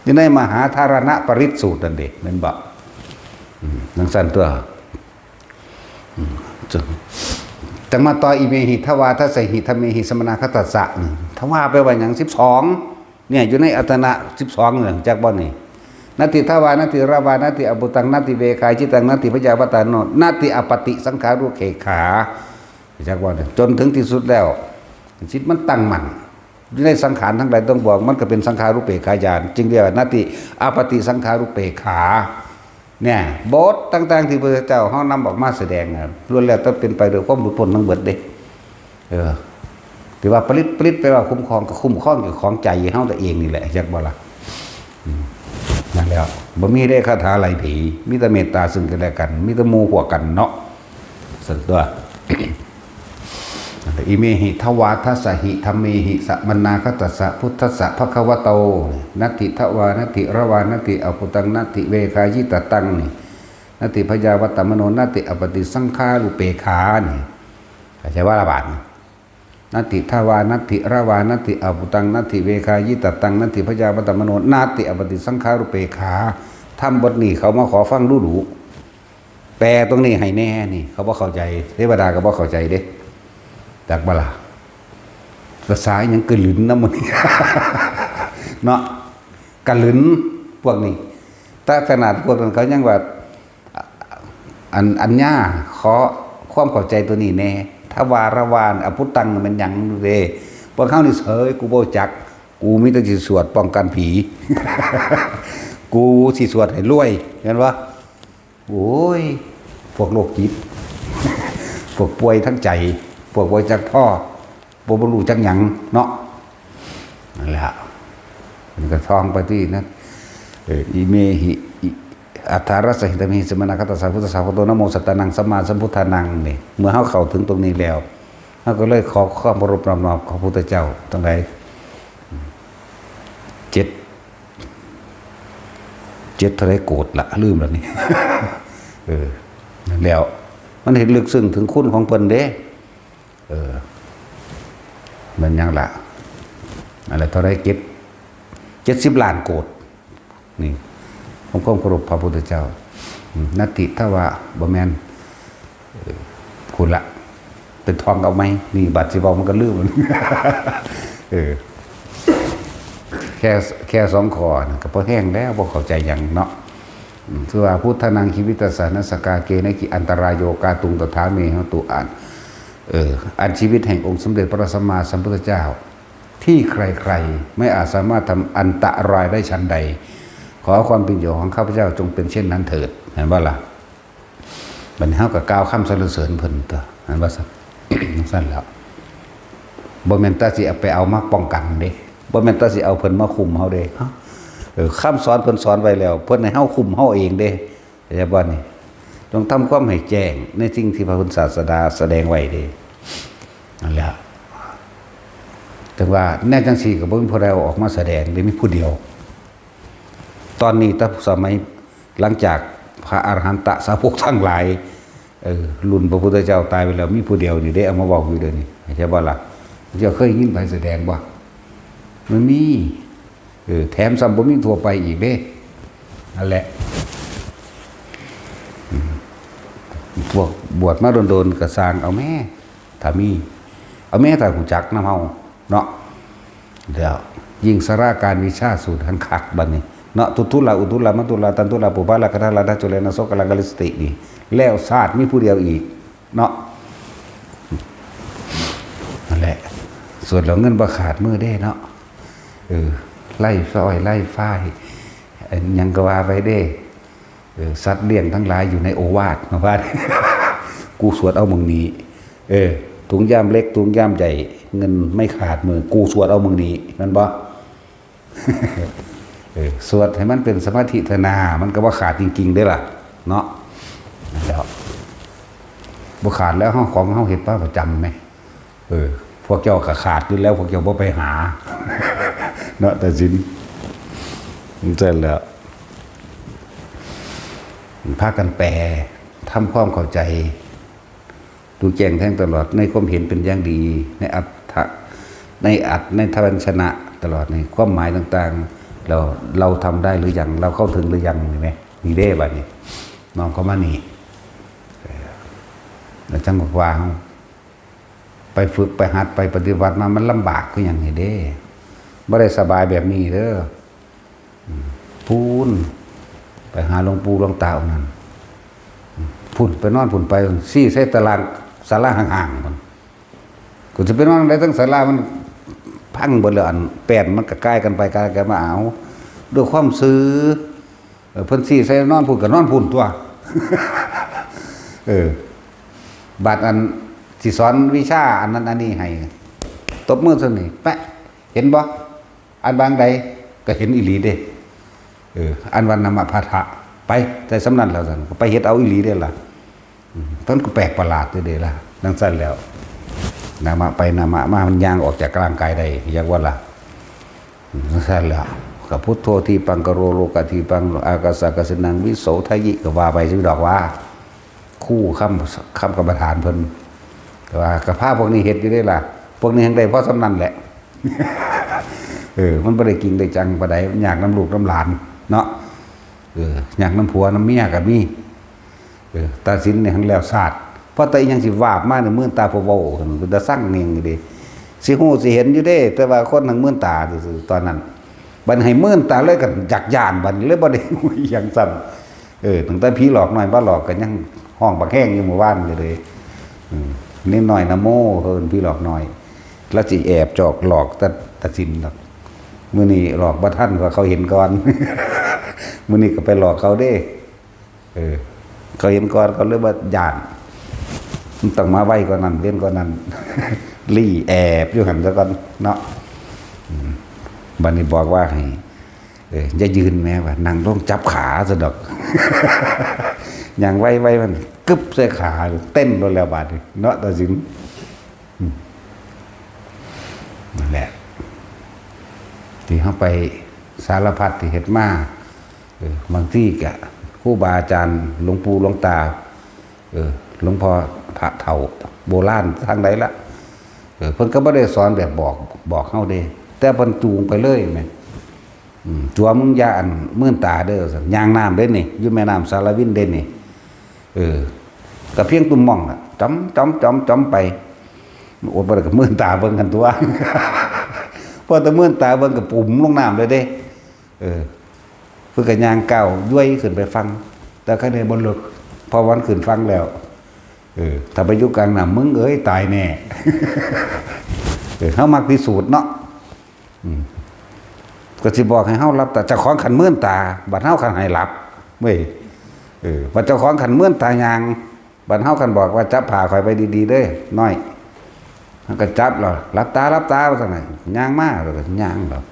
Speaker 1: อยู่ในมหาธารณปริตสูตรนั่นเด้แม่นบ่นังสั่นตัวจังมาต่ออิเมหิทวาทัสหิธเมหิสมนาคตัสสะทว่าไปว่าหยัง12เนี่ยอยู่ในอัตนะ12เนี่ยจากบ่นี่นัตติทวานัตติราวานัตติอปุตังนัตติเวคายจิตังนัตติพยาปตาโนนัตติอปติสังขารุเขขาจากบ่นี่จนถึงที่สุดแล้วจิตมันตั้งมั่นอยู่ในสังขารทั้งหลายต้องบอกมันก็เป็นสังขารุเปกขายานจึงเรียกว่านัตติอปติสังขารุเปกขาเนี่ยบทต่างๆที่พระพุทธเจ้าเฮานำออกมาแสดงล้วนแล้วต้องเป็นไปโดยความหลุดพ้นทั้งหมดเด้ที่ว่าปริตไปว่าคุ้มครองก็คุ้มครองอยู่ของใจเฮาตัวเองนี่แหละจักบ่ล่ะนั่นแล้วบ่มีได้คาถาไล่ผีมีแต่เมตตาซึ่งกันและกันมีแต่หมู่พวกกันเนาะสัตว์ตัวอิเมหิทวาทัสสหิธัมเมหิสมนาคตัสสะพุทธัสสะภควโตนัตติทวานัตติระวานัตติอปุตังนัตติเวคายิตตังนี่นัตติพยาวัตตมโนนัตติอปติสังขารุเปขานี่ใช่ว่าละบาทนัตติทวานัตติระวานัตติอปุตังนัตติเวคายิตตังนัตติพยาวัตตมโนนัตติอปติสังขารุเปขาทำบทนี้เขามาขอฟังดูแปลตรงนี้ให้แน่นี่เขาบ่เข้าใจเทวดาก็บ่เข้าใจเด้จากบลาภาษายังกระหลืนน้ำมันเนาะกระหลืนพวกนี้แต่ขนาดพวกนั้นเขายังว่าอัญญาขอความเข้าใจตัวนี้แน่ถ้าวาระวานอภุตังมันยังเด้พวกเขานี่เฉยกูบ่จักกูมีแต่สิสวดป้องกันผี กูสิสวดให้รวยเห็นปะโอ้ยพวกโรคจิต พวกป่วยทั้งใจพวกป่วยจากพ่อบ่รู้จักหยังเนาะนั่นแหละมันก็ท่องไปที่นั้นอิเมหิอัฏฐารสหิตเมหิสมนาคตัสสะพุทธสาวกโตนะโมสัตตานังสัมมาสัมพุทธานังนี่เมื่อเฮาเข้าถึงตรงนี้แล้วเฮาก็เลยขอความเคารพนอบน้อมของพระพุทธเจ้าตั้งแต่7เท่าไรโกรธละลืมแล้วนี่ นั่นแล้วมันเห็นลึกซึ้งถึงคุณของเพิ่นเด้มันยังละอะไรเท่าไร70 ล้านโกรธนี่ผมก็เคารพพระพุทธเจ้านัตติถ้าว่าบ่แม่นคุณละเป็นทองเอาไหมนี่บัตรสิบอกมันก็ลืมมัน แค่2 ข้อนะก็พอแห้งแล้วบ่เข้าใจหยังเนาะคือว่าพุทธนังชีวิตสานสกาเกนะกิอันตรายโยกาตุงตถาเมหตุอ่านอันชีวิตแห่งองค์สมเด็จพระสัมมาสัมพุทธเจ้าที่ใครๆไม่อาจสามารถทำอันตรายได้ชั้นใดขอความเป็นอยู่ของข้าพเจ้าจงเป็นเช่นนั้นเถิดเห็นว่าล่ะบัดนี้เฮาก็กล่าวคำสรรเสริญเพิ่นตัวเห็นว่าซั่นแล้วบ่แม่นตาสิเอาไปเอามาป้องกันเด้บ่แม่นตาสิเอาเพิ่นมาคุมเฮาเด้คำสอนเพิ่นสอนไว้แล้วเพิ่นให้เฮาคุมเฮาเองเด้เข้าใจบ่นี่ต้องทำความให้แจ้งในสิ่งที่พระพุทธศาสดาแสดงไว้เด้นั่นแหละแต่ว่าแน่จังซี่ก็บ่มีผู้ใดออกมาแสดงได้มีผู้เดียวตอนนี้ถ้าสมัยหลังจากพระอรหันตสาวกทั้งหลายรุ่นพระพุทธเจ้าตายไปแล้วมีผู้เดียวนี่ได้เอามาบอกอยู่เดี๋ยวนี้ใช่บ่ล่ะเจ้าเคยยินไปแสดงบ่มันมีแถมซ้ำบ่มีทั่วไปอีกเด้นั่นแหละพวกบวชมาโดนๆก็สร้างเอาแม่ถ้ามีเอาแม่ถ้าหูจักนำเฮาเนาะเดี๋ยวยิ่งสราการวิชาสูตรหันคักบัดนี้เนาะทุลาอุทุลามัตุลาตันตุลาปุปาลาคทาลาดาจุเลนะโสกลังกลิสตินี่แล้วศาสตร์มีผู้เดียวอีกเนาะนั่นแหละส่วนเราเงินบ่ขาดมือได้เนาะไล่ซอยไล่ฝ้ายยังก็ว่าไปเด้สัตว์เลี้ยงทั้งหลายอยู่ในโอวาทมาว่า กูสวดเอามึงนี้ถุงย่ามเล็กถุงย่ามใหญ่เงินไม่ขาดมือกูสวดเอามึงนี้นั่นบ่ สวดให้มันเป็นสมาธิธนามันก็ว่าขาดจริงๆได้ล่ะเนาะแล้วบ่ขาดแล้วห้องของเฮาเฮ็ดป้าประจำไหมพวกเจ้าก็ขาดอยู่แล้วพวกเจ้าบ่ไปหา เนาะแต่สิน เสร็จแล้วพากันแปลทำความเข้าใจดูแจ้งแทงตลอดในความเห็นเป็นอย่างดีในในทวัญชนะตลอดในความหมายต่างๆเราทำได้หรือยังเราเข้าถึงหรือยังเห็นไหมมีเด้บ่นี่น้องเขามานี่แล้วจังบอกว่าไปฝึกไปหัดไปปฏิบัติมามันลำบากก็อย่างนี้เด้ไม่ได้สบายแบบนี้เด้อพูนไปหาหลวงปู่หลวงตาองค์นั้นพุ่นไปนอนพุ่นไปซี่ใส่ตารางศาลาห่างๆมันกูจะไปนอนได้ทั้งศาลามันพังหมดเลยอันแปดมันก็ใกล้กันไปใกล้กันมาเอาด้วยความซื้อเพิ่นซี่ใส่นอนพุ่นกับนอนพุ่นตัวบาดอันที่สอนวิชาอันนั้นอันนี้ให้ตบมือซะนี่แปะเห็นบ่อันบางใดก็เห็นอีหลีเด้อันวันนามพาทะไปแต่สำนันแล้วสั่นไปเฮ็ดเอาอีหลีได้ล่ะท่านก็แปลกประหลาดเด้ล่ะดังสั้นแล้วนามะไปนามะมามันย่างออกจากร่างกายได้อยากว่าล่ะดังสั้นแล้วกับพุทโธทีปังกโรโลกทีปังอากาสากสินังวิโสทยิก็ว่าไปชื่อดอกว่าคู่คำกรรมฐานเพิ่นแต่ว่ากระพาพวกนี้เฮ็ดอยู่ได้ล่ะพวกนี้ทั้งใดเพราะสำนันแหละมันบ่ได้กินได้จังปานใดอยากน้ำลูกน้ำหลานเนาะอยากน้ำผัวน้ำเมียกับมีตาสินเนี่ยทั้งแล้วศาสตร์เพราะแต่ยังสิวาบมากในมื่นตาพอเว้ามันจะสร้างเนียงอยู่ดิสิฮู้สิเห็นอยู่เด้แต่ว่าคนทั้งมื่นตาซื่อตอนนั้นบัดให้มื่นตาเลยกันจักย่านบัดเลยบ่ได้ฮู้อีหยังซ้ำตั้งแต่ผีหลอกหน่อยบ่หลอกก็ยังห้องบักแห้งอยู่หมู่บ้านอยู่เลยนิดหน่อยนะโมเพิ่นผีหลอกหน่อยแล้วสิแอบจอกหลอกตาสินดอกมื้อนี้หลอกบ่ทันว่าเขาเห็นก่อนมื้อนี้ก็ไปหลอกเขาเด้เขาเห็นก่อนเขาเลยว่าย่านมันต้องมาไว้กว่านั้นเล่นกว่านั้น ลี่แอบอยู่หันซะก่อนเนาะบัดนี้บอกว่าให้อย่ายืนแม้ว่านั่งต้องจับขาซะดอก อย่างไว้มันกึบใส่ขาเต้นโดนแล้วบาดนี้เนาะตาสินนั่นแหละที่เขาไปสารพัดที่เฮ็ดมาบางที่กะครูบาอาจารย์หลวงปู่หลวงตาหลวงพ่อพระเฒ่าโบราณทางใดละเพิ่นก็บ่ได้สอนแบบบอกเฮาเด้แต่เพิ่นจูงไปเลยแม่จัวมึงอย่าอันมื่นตาเด้อยางน้ำเด้นี่อยู่แม่น้ำสารวินเด้นี่ก็เพียงตุ่มม่องน่ะจ้อมไปอดบ่ได้ก็มื่นตาเบิ่งกันตัวพอแต่มื่นตาเบิ่งก็ปุ่มลงน้ำเลยเด้เพิ่นก็ย่างก้าวย้วยขึ้นไปฟังแต่ข้างในบ่ลึกพอวันขึ้นฟังแล้วถ้าไปอยู่กลางน้ำมึงเอ้ยตายแน่เฮามักพิสูจน์เนาะก็สิบอกให้เฮารับแต่เจ้าของขันมื่นตาบัดเฮาขันให้หลับเว้ยบัดเจ้าของขันมื่นตายางบัดเฮาขันบอกว่าจับผ่าข่อยไปดีๆเด้อน้อยมันก็จับแล้วรับตาว่าซั่นน่ะย่างมาแล้วก็ย่างแล้ว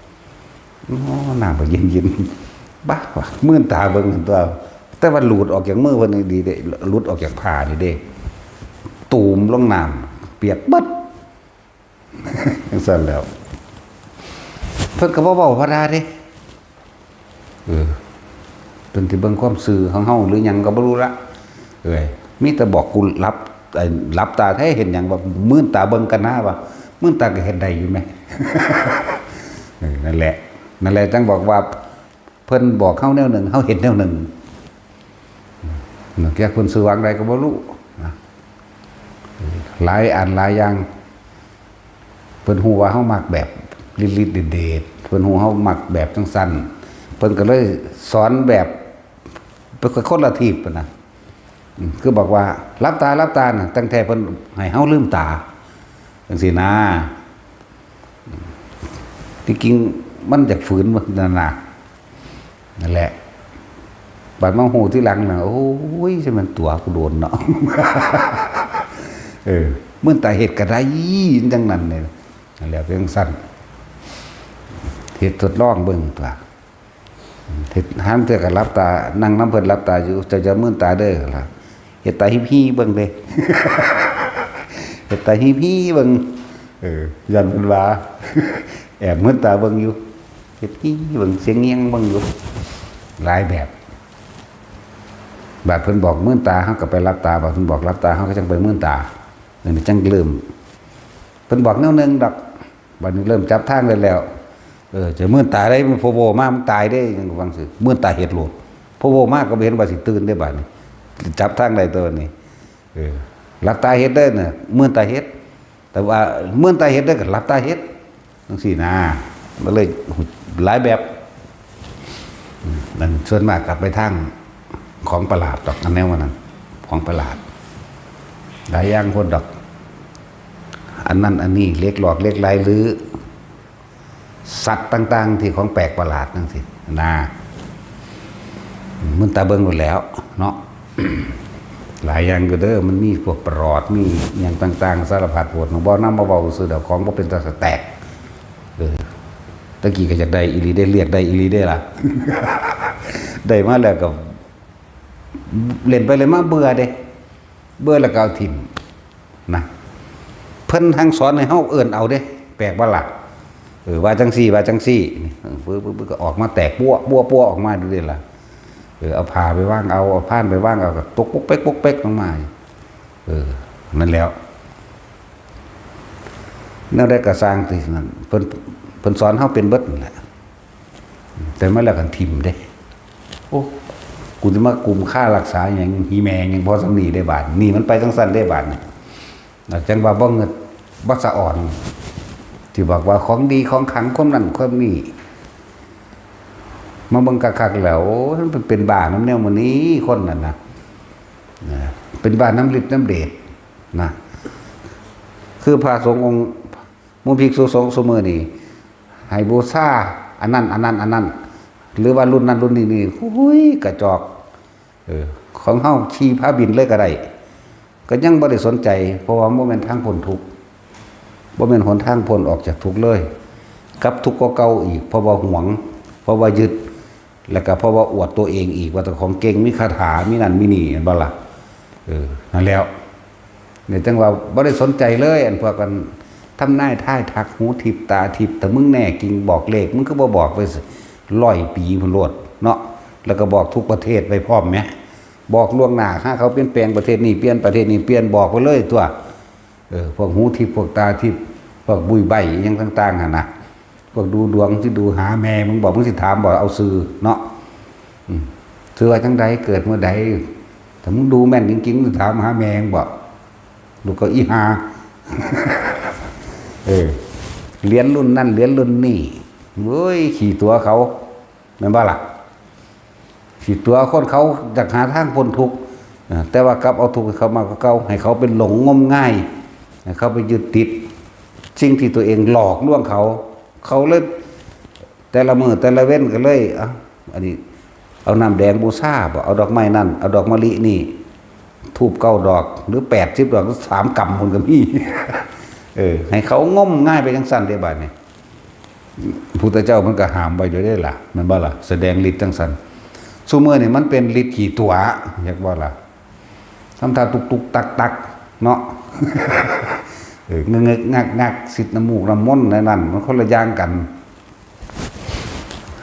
Speaker 1: น้ำก็เย็นๆบ้าว่ะมื่นตาเบิ่งตัวแต่ว่าหลุดออกจากมือเพิ่นดีเด้หลุดออกจากผ้านี่เด้ตูมลงน้ำเปียกเบิดจังซั่นแล้วเพิ่นก็บ่เว้าพระดาเด้เพิ่นสิเบิ่งความซื่อของเฮาหรือหยังก็บ่รู้ละมีแต่บอกกูรับตาแท้เห็นหยังว่ามื่นตาเบิ่งกันนะว่ามื่นตาก็เฮ็ดได้อยู่แม่ นั่นแหละจังบอกว่าเพิ่นบอกเฮาแนวหนึ่งเฮาเห็นแนวหนึ่งแกคนสื่อวางใดก็บ่รู้นะหลายอันหลายอย่างเพิ่นฮู้ว่าเฮามักแบบลิดๆเด็ดๆเพิ่นฮู้เฮามักแบบจังซั่นเพิ่นก็เลยสอนแบบเป็นคนละทีปนะคือบอกว่ารับตาน่ะตั้งแต่เพิ่นให้เฮาลืมตาจังซี่นะที่จริงมันอยากฝืนมันนั่นแหละบัดมาหูที่หลังน่ะโอ้ยใช่มันตัวกูโดนเนาะเมื่อตาเฮ็ดก็ได้จังนั้นนี่นั่นแหละเรื่องสั้นเฮ็ดทดลองเบิ่งตัวเฮ็ดห้ามเทื่อก็รับตานั่งน้ำเพิ่นรับตาอยู่จะมื่นตาเด้อล่ะเฮ็ดตาหิ้เบิ่งเด้เฮ็ดตาหิ้เบิ่งยันเพิ่นว่าแอบมื่นตาเบิ่งอยู่ เฮ็ดอี้เบิ่งเสียงเงียงเบิ่งอยู่หลายแบบบาดเพิ่นบอกมื่นตาเฮาก็ไปรับตาบาดเพิ่นบอกรับตาเฮาก็จังไปมื่นตานี่จังเริ่มเพิ่นบอกแนวนึงดอกบัดนี้เริ่มจับทางได้แล้วจะมื่นตาได้มันโฟโวมามันตายได้จังว่าจังซี่มื่นตาเฮ็ดโลดโฟโวมาก็บ่เห็นว่าสิตื่นได้บัดนี้จับทางได้ตัวนี้รับตาเฮ็ดได้น่ะมื่นตาเฮ็ดแต่ว่ามื่นตาเฮ็ดได้ก็รับตาเฮ็ดจังซี่นะมันเลยหลายแบบนั่นส่วนมากกลับไปทางของประหลาดดอกอันแนวนั้นของประหลาดหลายอย่างคนดอกอันนั้นอันนี้เล็กหลอกเล็กลายหรือสัตว์ต่างๆที่ของแปลกประหลาดนั่นสินะมันตาเบิ่งหมดแล้วเนาะ หลายอย่างก็เด้อมันมีพวกปลอดมีอย่างต่างๆสารพัดปวดหนูบ่นำมาเว้าซื่อเดี๋ยวของบ่เป็นตาสแตกตะกี้ก็อยากได้อีหลีได้เรียกได้อีหลีได้ล่ะ ได้มาแล้วก็เล่นไปเลยมาเบื่อเด้เบื่อแล้วก็เอาถิ่มนะเพิ่นทางสอนให้เฮาเอิ้นเอาเด้แปลกบ่ล่ะว่าจังซี่ว่าจังซี่ปึ๊บก็ออกมาแตกปั้วออกมาดูเด้ล่ะเอาผ้าไปวางเอาผ้านไปวางเอาก็ตกปุ๊กเป๊กลงมานั่นแล้วแนวได้ก็สร้างที่นั่นเพิ่นสอนเฮาเป็นเบิดนั่นแหละแต่มาแล้วกันถิ่มเด้โอ้กูจะมากลุ่มค่ารักษาอย่างฮีแมงอย่างพอสำนีได้บาทนี่มันไปทั้งสั้นได้บาทนี่จังว่าบ่เงิดบ่สะอ่อนที่บอกว่าของดีของขังความนั้นความนี้มาเบิ่งคักๆแล้วมันเป็นบ้าน้ำแนวมื้อนี้คนนั่นนะเป็นบ้าน้ำฤทธิ์น้ำเดชนะคือพระสงฆ์องค์มุภิกษุสงฆ์ซุมื้อนี้ให้บูชาอันนั้นหรือว่ารุ่นนั้นรุ่นนี้หุ้ยกระจอกของเฮาขี่พระบินเลยก็ได้ก็ยังบ่ได้สนใจเพราะว่าบ่แม่นทางพ้นทุกข์บ่แม่นหนทางพ้นออกจากทุกข์เลยกับทุกข์ก็เก่าอีกเพราะว่าหวงเพราะว่ายึดแล้วก็เพราะว่าอวดตัวเองอีกว่าแต่ของเก่งมีคาถามีนั่นมีนี่เห็นบ่ล่ะนั่นแล้วเนี่ยจังว่าบ่ได้สนใจเลยอันพวกกันทำนายท่ายทักหูทิพตาทิพแต่มึงแน่กิ่งบอกเลขมึงก็บ่บอกไป100 ปีพุ่นโลดเนาะแล้วก็บอกทุกประเทศไปพร้อมแม้บอกล่วงหน้าถ้าเขาเปลี่ยนแปลงประเทศนี้เปลี่ยนประเทศนี้เปลี่ยนบอกไปเลยตัวพวกหูทิพพวกตาทิพพวกบุยใบยังต่างๆหั่นน่ะพวกดูดวงที่ดูหาแม่มึงบอกมึงสิถามบอกเอาซื้อเนาะซื้อว่าจังใดเกิดเมื่อใดถ้ามึงดูแม่นจริงๆมึงถามหาแม่มึงบอกลูกก็อีหา เรียนรุ่นนั่นเรียนรุ่นนี่เว้ยขี่ตัวเขาแม่นบ่ล่ะขี่ตัวคนเขาจากหาทางพ้นทุกข์แต่ว่ากลับเอาทุกข์ให้เขามาก็เก่าให้เขาเป็นหลงงมง่ายให้เขาไปยึดติดสิ่งที่ตัวเองหลอกลวงเขาเลยแต่ละมื้อแต่ละเว้นก็เลยอันนี้เอาน้ำแดงบูชาบ่เอาดอกไม้นั่นเอาดอกมะลินี่ธูป9 ดอกหรือ80 ดอกหรือ3 กำพุ่นก็มี ให้เขางมง่ายไปจังซั่นได้บัดนี้พุทธเจ้ามันก็ห้ามไว้อยู่ได้ล่ะแม่นบ่ล่ะแสดงฤทธิ์จังซั่นซุมื้อนี่มันเป็นฤทธิ์ขี่ตัวอยากบ่ล่ะทำท่าตุกๆตักๆเนาะ เงกๆงักๆสิทธิ์น้ำมูกน้ำมนต์นั่นมันคนละอย่างกัน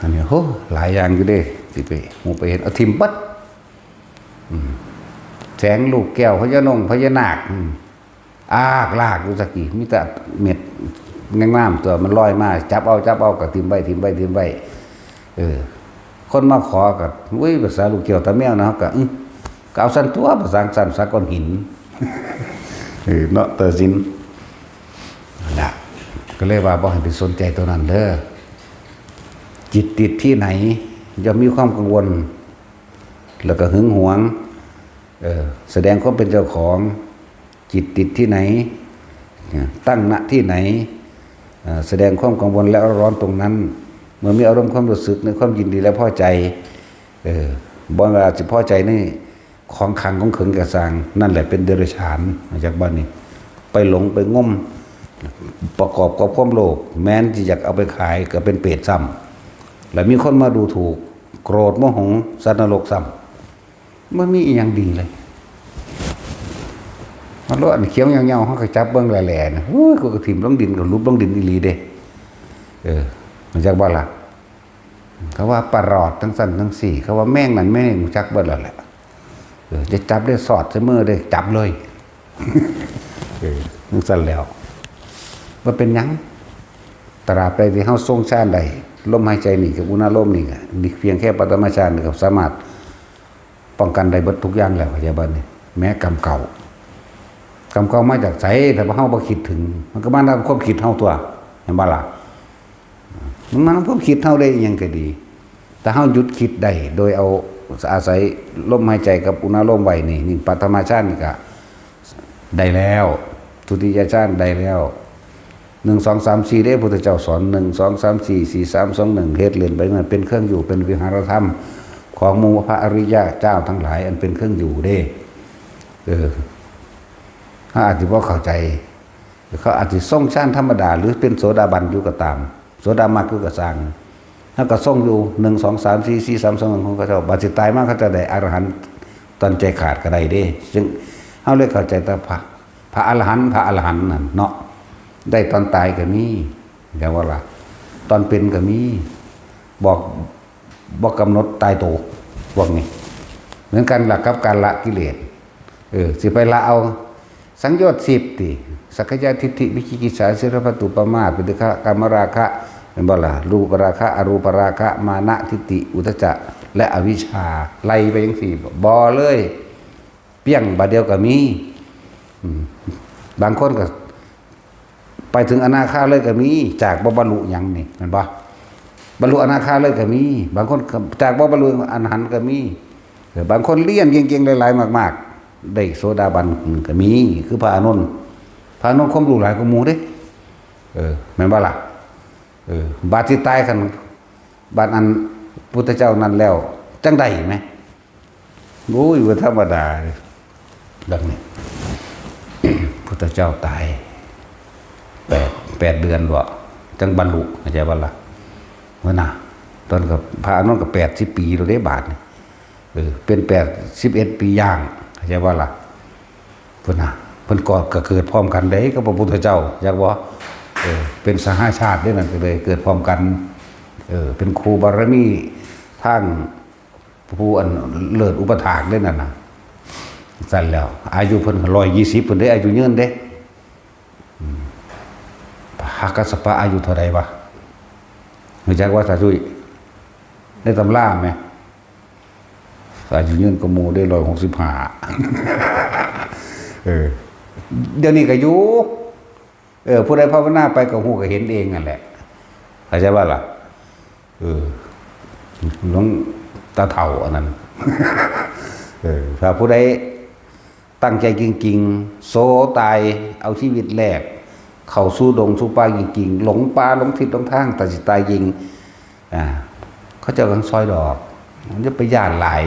Speaker 1: อันนี้โหหลายอย่างอยู่เด้สิไปฮู้ไปเห็นเอาทิ่มปัดแสงลูกแก้วพญานาคลากอยู่สักกี่มีแต่เม็ดงามๆตัวมันลอยมาจับเอาก็ทิ่มไว้คนมาขอก็อุ้ยภาษาลูกแก้วตาแมวนะก็เอาสั่นตัวภาษาสั่นสักก้อนหินเนาะเตอสินน่ะก็เลยว่าบ่ให้ไปสนใจตัวนั้นเด้อจิตติดที่ไหนย่อมมีความกังวลแล้วก็หึงหวงแสดงความเป็นเจ้าของจิตติดที่ไหนตั้งณที่ไหนแสดงความกังวลและร้อนตรงนั้นเมื่อมีอารมณ์ความรู้สึกในความยินดีและพอใจบ่ว่าจะพอใจในของขังของขึงกระสังนั่นแหละเป็นเดรัจฉานมาจากบ้านนี้ไปหลงไปงมประกอบกับความโลภแม้นที่อยากเอาไปขายก็เป็นเปรตซ้ำแล้วมีคนมาดูถูกโกรธโมโหสัตว์นรกซ้ำมันมีอีกอย่างดีเลยมันรถเขียวเงาๆเขาก็จับเบิ้งแหล่ๆนะโอ้ยก็ถิ่มลงดินกับรูปลงดินอีหลีเด้มันจากบ้านละ เขาว่าปลาหลอดทั้งสั้นทั้งสี่เขาว่าแม่งนั่นแม่งจักเบิดแล้วแหละจะจับได้สอดเสมอได้จับเลยทั้งสั้นแล้วว่าเป็นยังตราบใดที่เฮาทรงชาติใดลมหายใจนี่กับอุณหภูมินี่นี่เพียงแค่ปฐมฌานนี่ก็สามารถป้องกันได้เบิดทุกอย่างแล้วพยาบาลนี่แม้กรรมเก่มาจากไสแต่ว่าเฮาบ่คิดถึงมันก็มาตามความคิดเฮาตัวเห็นบ่ล่ะมันมาตามความคิดเฮาได้ยังก็ดีแต่เฮาหยุดคิดได้โดยเอาอาศัยลมหายใจกับอุณหภูมิไว้นี่ปฐมฌานนี่ก็ได้แล้วทุติยฌานได้แล้ว1 2 3 4ได้พุทธเจ้าสอน1 2 3 4 4 3 2 1เฮ็ดเรียนไปมันเป็นเครื่องอยู่เป็นวิหารธรรมของหมู่พระอริยเจ้าทั้งหลายอันเป็นเครื่องอยู่เด้ถ้าอาจจะบ่เข้าใจเขาอาจจะทรงฌานธรรมดาหรือเป็นโสดาบันอยู่ก็ตามโสดามัคอยู่ก็สร้างถ้าก็ทรงอยู่1 2 3 4 4 3 2 1ของเขาเจ้าบัดสิตายมาเขาจะได้อรหันต์ตอนใจขาดก็ได้เด้ซึ่งเฮาเลยเข้าใจแต่พระอรหันต์นั่นเนาะได้ตอนตายก็มีอย่างว่าล่ะตอนเป็นก็มีบอกกำหนดตายโตพวกนี้เหมือนกันหลักกับการละกิเลสสิไปละเอาสังโยชน์10ติสักกายทิฏฐิวิจิกิจฉาศิรพัตตุปมาทปิฎะกามราคะเป็นบ่ล่ะรูปราคะอรูปราคะมานะทิฏฐิอุทธัจจะและอวิชชาไล่ไปจังซี่บ่เลยเปี้ยงบาดเดียวก็มีบางคนก็ไปถึงอนาคาเลยก็มีจากบ่บรรลุหยังนี่แม่นบ่บรรลุอนาคาเลยก็มีบางคนจากบ่บรรลุอรหันต์ก็มีบางคนเรียนเก่งๆหลายๆมากๆได้โสดาบันก็มีคือพระอานนท์ความรู้หลายกว่าหมู่เด้แม่นบ่ล่ะบาดสิตายกันบาดอันพุทธเจ้านั้นแล้วจังได๋แม่โอ้ยบ่ธรรมดาดังนี้พุทธเจ้าตาย8 เดือนบ่จังบรรลุเข้าใจบ่ล่ะว่าน่ะตอนกับพระอานนท์ก็80 ปีแล้วเด้บาดนี่เป็น81 ปีย่างเข้าใจบ่ล่ะเพิ่นน่ะเพิ่นก็เกิดพร้อมกันเด้กับพระพุทธเจ้าอยากบ่เป็นสหชาติได้นั่นก็เลยเกิดพร้อมกันเป็นครูบารมีทางผู้อันเลิศอุปถากได้นั่นน่ะสั่นแล้วอายุเพิ่น120เพิ่นได้อายุยืนเด้พระกัสสปะอายุเท่าใดวะรู้จักว่าสาธุได้ตำราไหมอายุยืนก็หมู่ได้165เดี๋ยวนี้ก็อยู่ผู้ใดภาวนาไปก็ฮู้ก็เห็นเองนั่นแหละเข้าใจว่าล่ะหลวงตาเฒ่าอันนั้นถ้าผู้ใดตั้งใจจริงๆโซตายเอาชีวิตแลกเข้าสู่ดงสู่ป่าจริงๆหลงป่าหลงทิศหลงทางตัดสินใจจริงเขาเจ้ากันซอยดอกมันจะไปย่านหลาย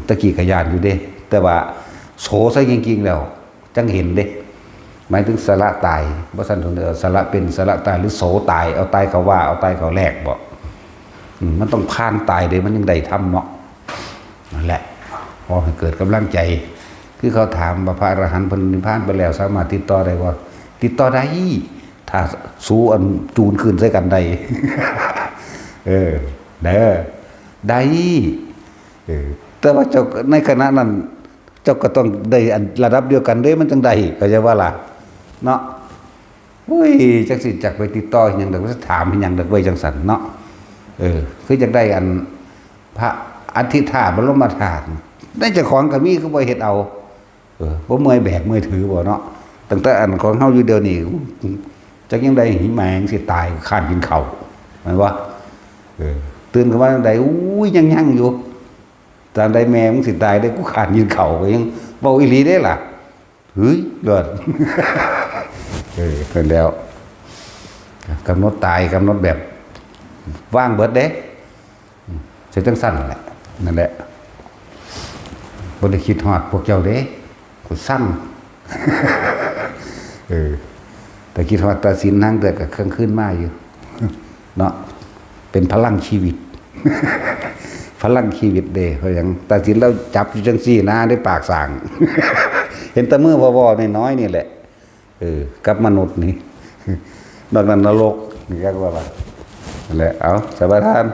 Speaker 1: ตะกี้ก็ย่านอยู่เด้แต่ว่าโสซะจริงๆแล้วจังเห็นเด้หมายถึงสละตายบ่ซั่นถึงสละเป็นสละตายหรือโสตายเอาตายเขาว่าเอาตายเขาแลกบ่มันต้องผ่านตายเด้มันยังได้ทำเนาะนั่นแหละพอให้เกิดกำลังใจคือเขาถามว่าพระอรหันต์เพิ่นนิพพานไปแล้วสามารถติดต่อได้บ่ติดต่อได้ถ้าสู้อันจูนคืนใส่กันได้ได้แต่ว่าเจ้าในขณะนั้นเจ้าก็ต้องได้อันระดับเดียวกันเด้มันจังได๋ก็จะว่าล่ะเนาะอุ้ยจักสิจักไปติดต่อหยังดอกถามหยังดอกไว้จังซั่นเนาะคือจังได้อันพระอธิธาบรมธาตุได้เจ้าของก็มีคือบ่เฮ็ดเอาบ่เมื่อยแบกเมื่อยถือบ่เนาะตั้งแต่อันของเฮาอยู่เดี๋ยวนี้จักยังได้หิแมงสิตายคร้านกินข้าวแม่นบ่ตื่นขึ้นมาจังได๋อุ้ยยังอยู่ตอนใดแม่มึงสิตายได้กูคร้านกินข้าวก็ยังเว้าอีหลีเด้ล่ะเฮ้ยเลิศเพิ่นแล้วกำหนดตายกำหนดแบบว่างเบิดเด้สิจังซั่นแหละนั่นแหละบ่ได้คิดฮอดพวกเจ้าเด้กูสั่นแต่คิดฮอดตาศีลนั่งแต่ก็เครื่องขึ้นมาอยู่เนาะเป็นพลังชีวิตพลังชีวิตเด้เพราะหยังตาศีลเราจับอยู่จังซี่นะได้ปากสร้างเห็นแต่มือบ่ๆน้อยๆนี่แหละกับมนุษย์นี่นอกนั้นนรกนี่ก็ว่านั่นแหละเอาสบายทาน